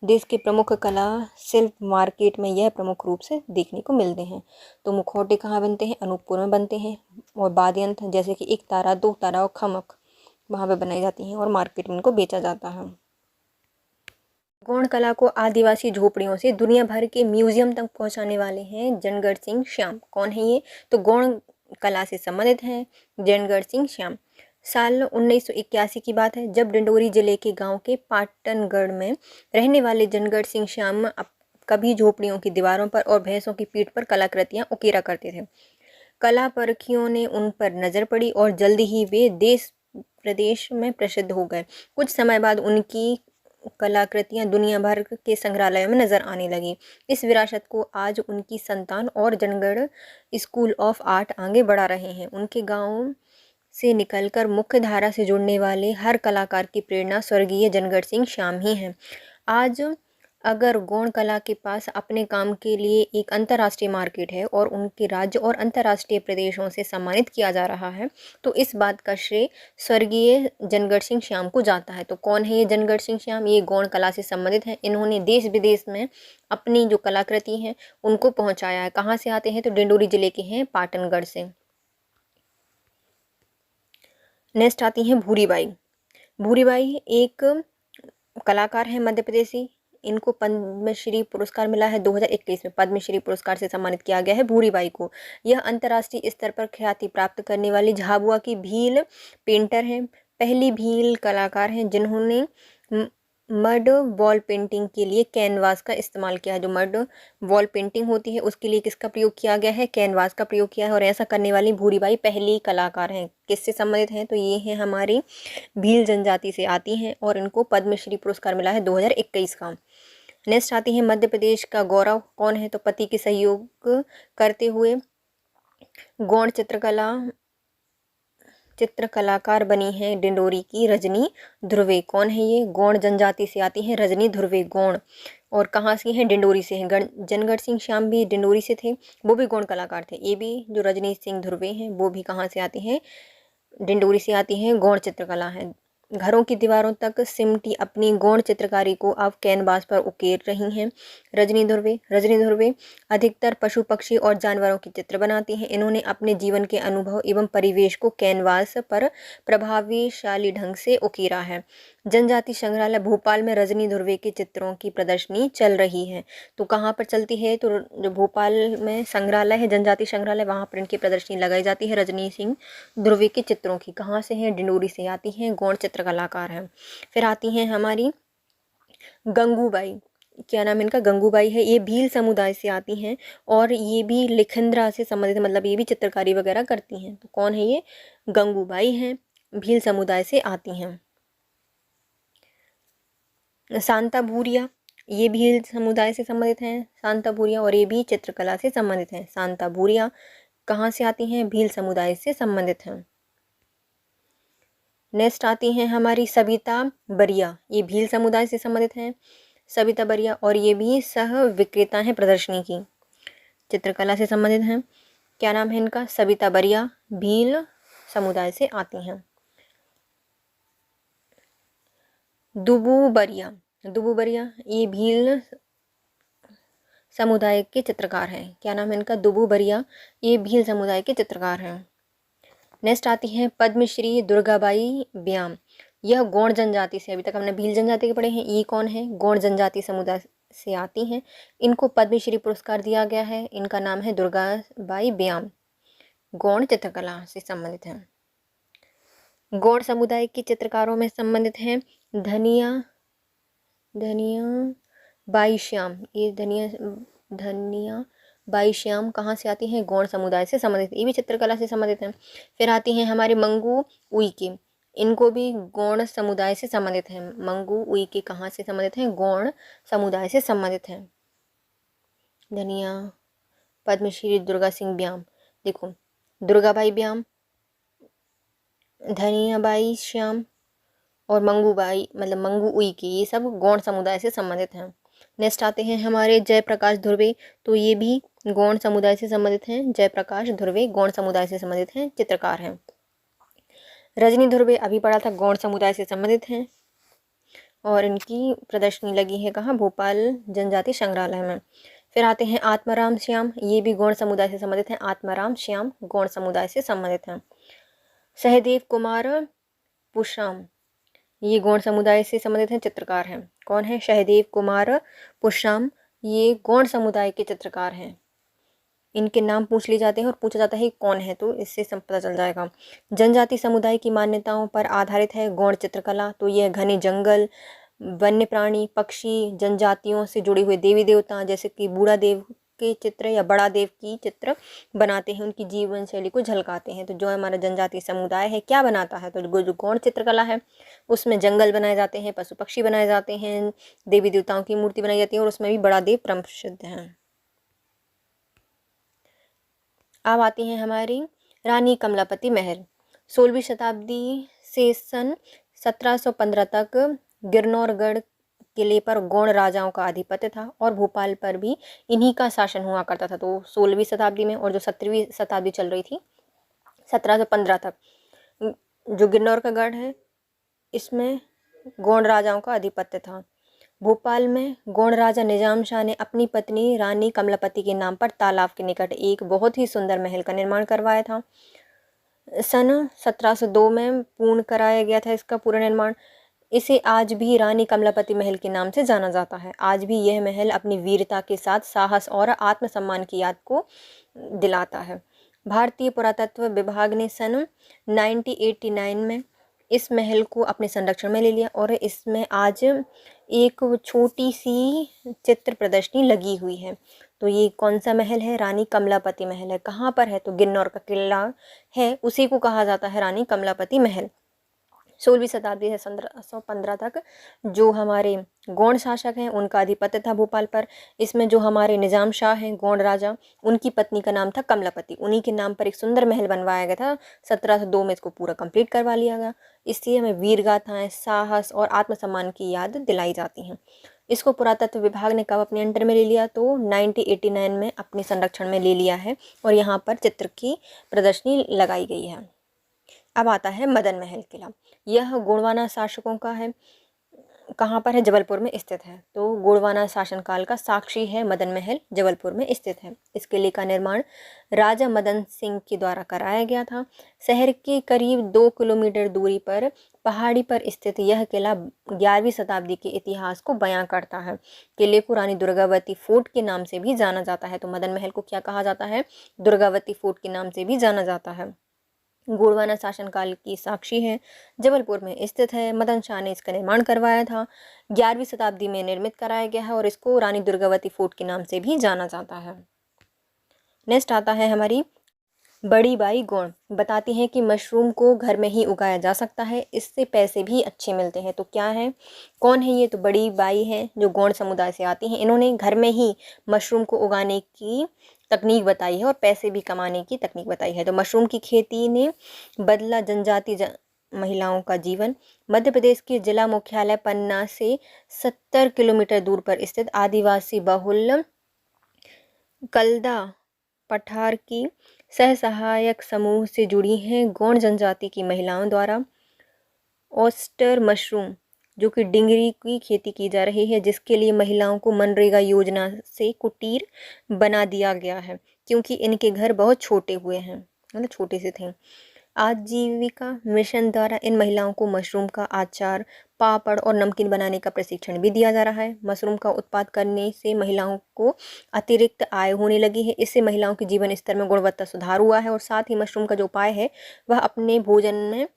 देश के प्रमुख कला शिल्प मार्केट में यह प्रमुख रूप से देखने को मिलते हैं। तो मुखौटे कहाँ बनते हैं? अनूपपुर में बनते हैं। और वाद्य यंत्र जैसे कि एक तारा, दो तारा और खमक वहाँ पे बनाई जाती हैं और मार्केट में इनको बेचा जाता है। गौड़ कला को आदिवासी झोपड़ियों से दुनिया भर के म्यूजियम तक पहुंचाने वाले हैं जनगढ़ सिंह श्याम। कौन है ये? तो गौड़ कला से संबंधित हैं जनगढ़ सिंह श्याम। साल 1981 की बात है, जब डिंडोरी जिले के गांव के पाटनगढ़ में रहने वाले जनगढ़ सिंह श्याम कभी झोपड़ियों की दीवारों पर और भैंसों की पीठ पर कलाकृतियां उकेरा करते थे। कला परखियों ने उन पर नजर पड़ी और जल्द ही वे देश प्रदेश में प्रसिद्ध हो गए। कुछ समय बाद उनकी कलाकृतियां दुनिया भर के संग्रहालयों में नजर आने लगी। इस विरासत को आज उनकी संतान और जनगढ़ स्कूल ऑफ आर्ट आगे बढ़ा रहे हैं। उनके गांव से निकलकर मुख्य धारा से जुड़ने वाले हर कलाकार की प्रेरणा स्वर्गीय जनगढ़ सिंह श्याम ही हैं। आज अगर गौड़ कला के पास अपने काम के लिए एक अंतर्राष्ट्रीय मार्केट है और उनके राज्य और अंतर्राष्ट्रीय प्रदेशों से सम्मानित किया जा रहा है, तो इस बात का श्रेय स्वर्गीय जनगढ़ सिंह श्याम को जाता है। तो कौन है ये जनगढ़ सिंह श्याम? ये गौड़ कला से संबंधित हैं। इन्होंने देश विदेश में अपनी जो कलाकृति हैं उनको पहुँचाया है। कहाँ से आते हैं? तो डिंडोरी जिले के हैं, पाटनगढ़ से। नेक्स्ट आती हैं भूरीबाई। भूरीबाई एक कलाकार हैं मध्य प्रदेशी। इनको पद्मश्री पुरस्कार मिला है 2021 में। पद्मश्री पुरस्कार से सम्मानित किया गया है भूरीबाई को। यह अंतर्राष्ट्रीय स्तर पर ख्याति प्राप्त करने वाली झाबुआ की भील पेंटर हैं। पहली भील कलाकार हैं जिन्होंने मड वॉल पेंटिंग के लिए कैनवास का इस्तेमाल किया है। जो मड वॉल पेंटिंग होती है उसके लिए किसका प्रयोग किया गया है? कैनवास का प्रयोग किया है। और ऐसा करने वाली भूरीबाई पहली कलाकार हैं। किससे संबंधित हैं? तो ये हैं हमारी भील जनजाति से आती हैं और इनको पद्मश्री पुरस्कार मिला है 2021 का। नेक्स्ट आती है मध्य प्रदेश का गौरव। कौन है? तो पति के सहयोग करते हुए गौड़ चित्रकलाकार बनी है डिंडोरी की रजनी ध्रुवे। कौन है ये? गौड़ जनजाति से आती है रजनी ध्रुवे गौड़। और कहाँ से हैं? डिंडोरी से हैं। जनगढ़ सिंह श्याम भी डिंडोरी से थे, वो भी गौड़ कलाकार थे। ये भी जो रजनी सिंह ध्रुवे हैं वो भी कहाँ से आती हैं? डिंडोरी से आती हैं। गौड़ चित्रकला है। घरों की दीवारों तक सिमटी अपनी गौड़ चित्रकारी को अब कैनवास पर उकेर रही हैं रजनी ध्रुवे अधिकतर पशु पक्षी और जानवरों के चित्र बनाती हैं। इन्होंने अपने जीवन के अनुभव एवं परिवेश को कैनवास पर प्रभावशाली ढंग से उकेरा है। जनजाति संग्रहालय भोपाल में रजनी ध्रुवे के चित्रों की प्रदर्शनी चल रही है। तो कहाँ पर चलती है? तो जो भोपाल में संग्रहालय है, जनजाति संग्रहालय, वहाँ पर इनकी प्रदर्शनी लगाई जाती है रजनी सिंह ध्रुवे के चित्रों की। कहाँ से हैं? डिंडोरी से आती हैं, गौड़ चित्रकलाकार हैं। फिर आती हैं हमारी गंगूबाई। क्या नाम इनका? गंगूबाई है। ये भील समुदाय से आती हैं और ये भी लिखंद्रा से संबंधित, मतलब ये भी चित्रकारी वगैरह करती हैं। तो कौन है ये? गंगूबाई हैं, भील समुदाय से आती हैं। शांता भूरिया, ये भील समुदाय से संबंधित हैं शांता भूरिया, और ये भी चित्रकला से संबंधित हैं। शांता भूरिया कहाँ से आती हैं? भील समुदाय से संबंधित हैं। नेक्स्ट आती हैं हमारी सविता बरिया। ये भील समुदाय से संबंधित हैं सविता बरिया, और ये भी सह विक्रेता हैं प्रदर्शनी की, चित्रकला से संबंधित हैं। क्या नाम है इनका? सविता बरिया, भील समुदाय से आती हैं। दुबू बरिया ये भील समुदाय के चित्रकार हैं। क्या नाम है इनका? दुबू बरिया, ये भील समुदाय के चित्रकार हैं। नेक्स्ट आती हैं पद्मश्री दुर्गाबाई ब्याम। यह गौड़ जनजाति से, अभी तक हमने भील जनजाति के पढ़े हैं, ये कौन है? गौड़ जनजाति समुदाय से आती हैं। इनको पद्मश्री पुरस्कार दिया गया है। इनका नाम है दुर्गाबाई ब्याम। गौण चित्रकला से संबंधित हैं। गौड़ समुदाय के चित्रकारों में संबंधित हैं धनिया बाई श्याम। ये धनिया बाई श्याम कहाँ से आती हैं? गौड़ समुदाय से संबंधित, ये भी चित्रकला से संबंधित हैं। फिर आती हैं हमारे मंगू उइके, इनको भी गौड़ समुदाय से संबंधित हैं। मंगू उइके कहाँ से संबंधित हैं? गौड़ समुदाय से संबंधित हैं। धनिया पद्मश्री दुर्गा सिंह ब्याम, देखो दुर्गाबाई ब्याम, धनियाबाई श्याम और मंगूबाई मतलब मंगू उइके, ये सब गौड़ समुदाय से संबंधित हैं। नेक्स्ट आते हैं हमारे जयप्रकाश ध्रुवे, तो ये भी गौड़ समुदाय से संबंधित हैं। जयप्रकाश ध्रुवे गौड़ समुदाय से संबंधित हैं, चित्रकार हैं। रजनी ध्रुवे अभी पढ़ा था, गौड़ समुदाय से संबंधित हैं और इनकी प्रदर्शनी लगी है कहाँ? भोपाल जनजाति संग्रहालय में। फिर आते हैं आत्माराम श्याम, ये भी गौड़ समुदाय से संबंधित हैं। आत्माराम श्याम गौड़ समुदाय से संबंधित हैं। सहदेव कुमार पुशाम, ये गौड़ समुदाय से संबंधित हैं, चित्रकार हैं। कौन है? सहदेव कुमार पुशाम, ये गौड़ समुदाय के चित्रकार हैं। इनके नाम पूछ लिए जाते हैं और पूछा जाता है कौन है, तो इससे सब पता चल जाएगा। जनजाति समुदाय की मान्यताओं पर आधारित है गौड़ चित्रकला, तो यह घने जंगल, वन्य प्राणी, पक्षी, जनजातियों से जुड़े हुए देवी देवता जैसे कि बूढ़ा देव के चित्र या बड़ा देव की चित्र बनाते हैं, उनकी जीवन शैली को झलकाते हैं। तो जो हमारा जनजातीय समुदाय है क्या बनाता है? तो जो गौड़ चित्रकला है उसमें जंगल बनाए जाते हैं, पशु पक्षी बनाए जाते हैं, देवी देवताओं की मूर्ति बनाई जाती है और उसमें भी बड़ा देव प्रसिद्ध हैं। अब आती हैं हमारी रानी कमलापति महल। 16वीं शताब्दी से सन 1715 तक गिरनौरगढ़ किले पर गौड़ राजाओं का आधिपत्य था और भोपाल पर भी इन्हीं का शासन हुआ करता था। तो 16वीं शताब्दी में और जो 17वीं शताब्दी चल रही थी 1715 तक, जो गिरनौर का गढ़ है इसमें गौड़ राजाओं का आधिपत्य था। भोपाल में गौड़ राजा निजाम शाह ने अपनी पत्नी रानी कमलापति के नाम पर तालाब के निकट एक बहुत ही सुंदर महल का निर्माण करवाया था। सन 1702 में पूर्ण कराया गया था इसका पूरा निर्माण। इसे आज भी रानी कमलापति महल के नाम से जाना जाता है। आज भी यह महल अपनी वीरता के साथ साहस और आत्मसम्मान की याद को दिलाता है। भारतीय पुरातत्व विभाग ने सन 1989 में इस महल को अपने संरक्षण में ले लिया और इसमें आज एक छोटी सी चित्र प्रदर्शनी लगी हुई है। तो ये कौन सा महल है? रानी कमलापति महल है। कहाँ पर है? तो गिरनौर का किला है, उसी को कहा जाता है रानी कमलापति महल। 16वीं शताब्दी से 1715 तक जो हमारे गौड़ शासक हैं उनका आधिपत्य था भोपाल पर। इसमें जो हमारे निजाम शाह हैं गौड़ राजा, उनकी पत्नी का नाम था कमलापति, उन्हीं के नाम पर एक सुंदर महल बनवाया गया था। 1702 में इसको पूरा कंप्लीट करवा लिया गया। इससे हमें वीर गाथाएं, साहस और आत्मसम्मान की याद दिलाई जाती हैं। इसको पुरातत्व विभाग ने कब अपने अंडर में ले लिया? तो 1989 में अपने संरक्षण में ले लिया है और यहाँ पर चित्र की प्रदर्शनी लगाई गई है। अब आता है मदन महल किला। यह गोंडवाना शासकों का है। कहाँ पर है? जबलपुर में स्थित है। तो गोंडवाना शासनकाल का साक्षी है मदन महल, जबलपुर में स्थित है। इस किले का निर्माण राजा मदन सिंह के द्वारा कराया गया था। शहर के करीब 2 किलोमीटर दूरी पर पहाड़ी पर स्थित यह किला 11वीं शताब्दी के इतिहास को बयां करता है। किले को रानी दुर्गावती फोर्ट के नाम से भी जाना जाता है। तो मदन महल को क्या कहा जाता है? दुर्गावती फोर्ट के नाम से भी जाना जाता है। गोंडवाना शासनकाल की साक्षी है, जबलपुर में स्थित है। मदन शाह ने इसका निर्माण करवाया था। 11वीं शताब्दी में निर्मित कराया गया है और इसको रानी दुर्गावती फोर्ट के नाम से भी जाना जाता है। नेक्स्ट आता है हमारी बड़ी बाई गौड़। बताती हैं कि मशरूम को घर में ही उगाया जा सकता है, इससे पैसे भी अच्छे मिलते हैं। तो क्या है, कौन है ये? तो बड़ी बाई हैं जो गौड़ समुदाय से आती हैं। इन्होंने घर में ही मशरूम को उगाने की तकनीक बताई है और पैसे भी कमाने की तकनीक बताई है। तो मशरूम की खेती ने बदला जनजाति महिलाओं का जीवन। मध्य प्रदेश के जिला मुख्यालय पन्ना से 70 किलोमीटर दूर पर स्थित आदिवासी बहुल कलदा पठार की सह सहायक समूह से जुड़ी हैं गौड़ जनजाति की महिलाओं द्वारा ऑस्टर मशरूम जो कि डिंगरी की खेती की जा रही है, जिसके लिए महिलाओं को मनरेगा योजना से कुटीर बना दिया गया है, क्योंकि इनके घर बहुत छोटे हुए हैं, मतलब छोटे से थे। आजीविका मिशन द्वारा इन महिलाओं को मशरूम का अचार, पापड़ और नमकीन बनाने का प्रशिक्षण भी दिया जा रहा है। मशरूम का उत्पाद करने से महिलाओं को अतिरिक्त आय होने लगी है। इससे महिलाओं के जीवन स्तर में गुणवत्ता सुधार हुआ है और साथ ही मशरूम का जो उपाय है वह अपने भोजन में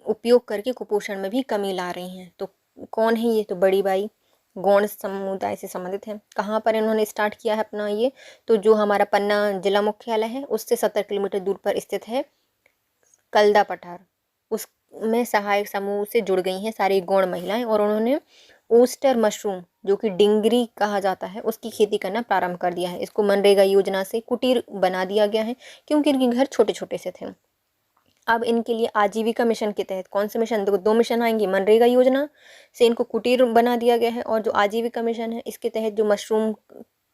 उपयोग करके कुपोषण में भी कमी ला रही हैं। तो कौन है ये? तो बड़ी बाई गौड़ समुदाय से संबंधित है। कहाँ पर इन्होंने स्टार्ट किया है अपना ये? तो जो हमारा पन्ना जिला मुख्यालय है उससे 70 किलोमीटर दूर पर स्थित है कलदा पठार, उसमें सहायक समूह से जुड़ गई हैं सारी गौड़ महिलाएं और उन्होंने ओस्टर मशरूम जो कि डिंगरी कहा जाता है उसकी खेती करना प्रारंभ कर दिया है। इसको मनरेगा योजना से कुटीर बना दिया गया है क्योंकि इनके घर छोटे छोटे से थे। अब इनके लिए आजीविका मिशन के तहत कौन से मिशन? दो मिशन आएंगे। मनरेगा योजना से इनको कुटीर बना दिया गया है और जो आजीविका मिशन है इसके तहत जो मशरूम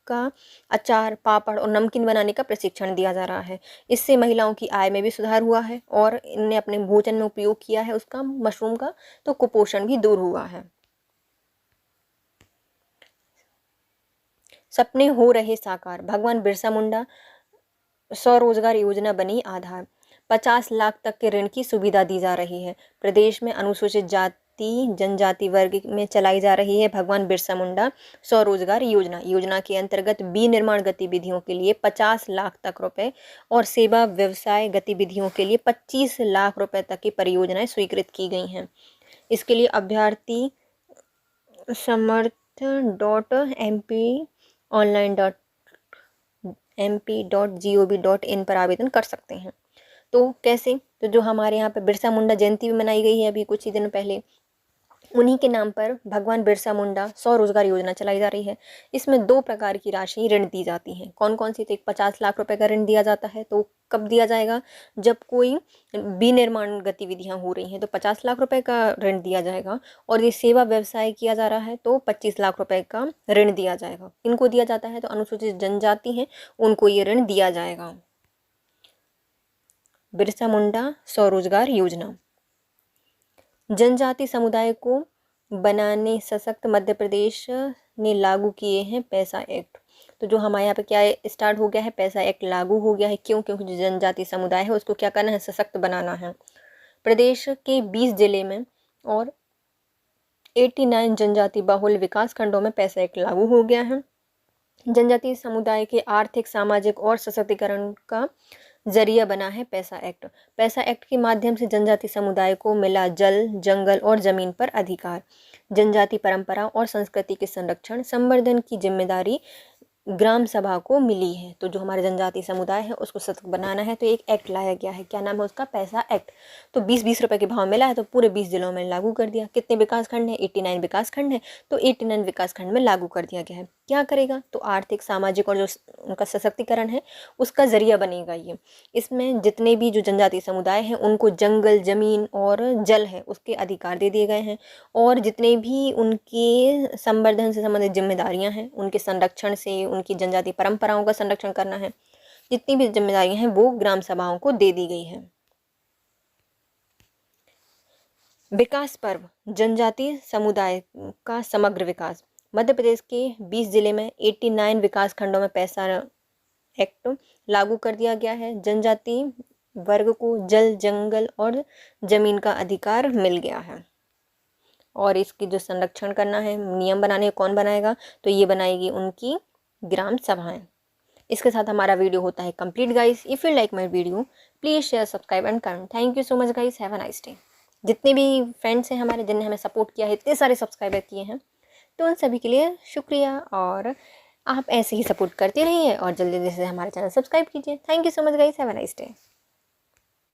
का अचार, पापड़ और नमकीन बनाने का प्रशिक्षण दिया जा रहा है। इससे महिलाओं की आय में भी सुधार हुआ है और इनने अपने भोजन में उपयोग किया है उसका मशरूम का, तो कुपोषण भी दूर हुआ है। सपने हो रहे साकार, भगवान बिरसा मुंडा स्वरोजगार योजना बनी आधार। 50 लाख तक के ऋण की सुविधा दी जा रही है। प्रदेश में अनुसूचित जाति जनजाति वर्ग में चलाई जा रही है भगवान बिरसा मुंडा स्वरोजगार योजना। योजना के अंतर्गत विनिर्माण गतिविधियों के लिए 50 लाख तक रुपए और सेवा व्यवसाय गतिविधियों के लिए 25 लाख रुपए तक की परियोजनाएं स्वीकृत की गई हैं। इसके लिए अभ्यर्थी समर्थ.online.mp.gov.in पर आवेदन कर सकते हैं। तो कैसे? तो जो हमारे यहाँ पे बिरसा मुंडा जयंती भी मनाई गई है अभी कुछ ही दिन पहले, उन्हीं के नाम पर भगवान बिरसा मुंडा स्वरोजगार योजना चलाई जा रही है। इसमें 2 प्रकार की राशि ऋण दी जाती हैं। कौन कौन सी? तो एक 50 लाख रुपए का ऋण दिया जाता है। तो कब दिया जाएगा? जब कोई विनिर्माण गतिविधियां हो रही हैं तो 50 लाख रुपए का ऋण दिया जाएगा और ये सेवा व्यवसाय किया जा रहा है तो 25 लाख रुपए का ऋण दिया जाएगा। इनको दिया जाता है तो अनुसूचित जनजाति हैं उनको ये ऋण दिया जाएगा। बिरसा मुंडा स्वरोजगार योजना जनजाति समुदाय को बनाने सशक्त मध्य प्रदेश ने लागू किए हैं पैसा एक्ट। तो जो हमारे यहाँ पे क्या स्टार्ट हो गया है, पैसा एक्ट लागू हो गया है। क्यों? क्योंकि जो जनजाति समुदाय है उसको क्या करना है? सशक्त बनाना है। प्रदेश के 20 जिले में और 89 जनजाति बहुल विकास खंडों में पैसा एक्ट लागू हो गया है। जनजातीय समुदाय के आर्थिक, सामाजिक और सशक्तिकरण का जरिया बना है पैसा एक्ट। पैसा एक्ट के माध्यम से जनजाति समुदाय को मिला जल, जंगल और जमीन पर अधिकार। जनजाति परंपरा और संस्कृति के संरक्षण, संवर्धन की जिम्मेदारी ग्राम सभा को मिली है। तो जो हमारे जनजाति समुदाय है उसको सशक्त बनाना है तो एक एक्ट लाया गया है। क्या नाम है उसका? पैसा एक्ट। तो 20-20 रुपए के भाव मिला है तो पूरे 20 जिलों में लागू कर दिया। कितने विकास खंड है? 89 विकास खंड है तो 89 विकास खंड में लागू कर दिया गया है। क्या करेगा? तो आर्थिक, सामाजिक और जो उनका सशक्तिकरण है उसका जरिया बनेगा ये। इसमें जितने भी जो जनजाति समुदाय हैं उनको जंगल, जमीन और जल है उसके अधिकार दे दिए गए हैं और जितने भी उनके संवर्धन से संबंधित जिम्मेदारियां हैं, उनके संरक्षण से, उनकी जनजाति परंपराओं का संरक्षण करना है, जितनी भी जिम्मेदारियां हैं वो ग्राम सभाओं को दे दी गई है। विकास पर्व जनजाति समुदाय का समग्र विकास। मध्य प्रदेश के 20 जिले में 89 विकास खंडों में पैसा एक्ट लागू कर दिया गया है। जनजाति वर्ग को जल, जंगल और जमीन का अधिकार मिल गया है और इसकी जो संरक्षण करना है, नियम बनाने कौन बनाएगा? तो ये बनाएगी उनकी ग्राम सभाएं। इसके साथ हमारा वीडियो होता है complete guys. If you like my video please share, subscribe and comment. Thank you so much guys, have a nice day. जितने भी फ्रेंड्स हैं हमारे जिनने हमें सपोर्ट किया है, इतने सारे सब्सक्राइबर किए हैं, तो उन सभी के लिए शुक्रिया और आप ऐसे ही सपोर्ट करते रहिए और जल्दी जल्दी से हमारा चैनल सब्सक्राइब कीजिए। Thank you so much guys, have a nice day.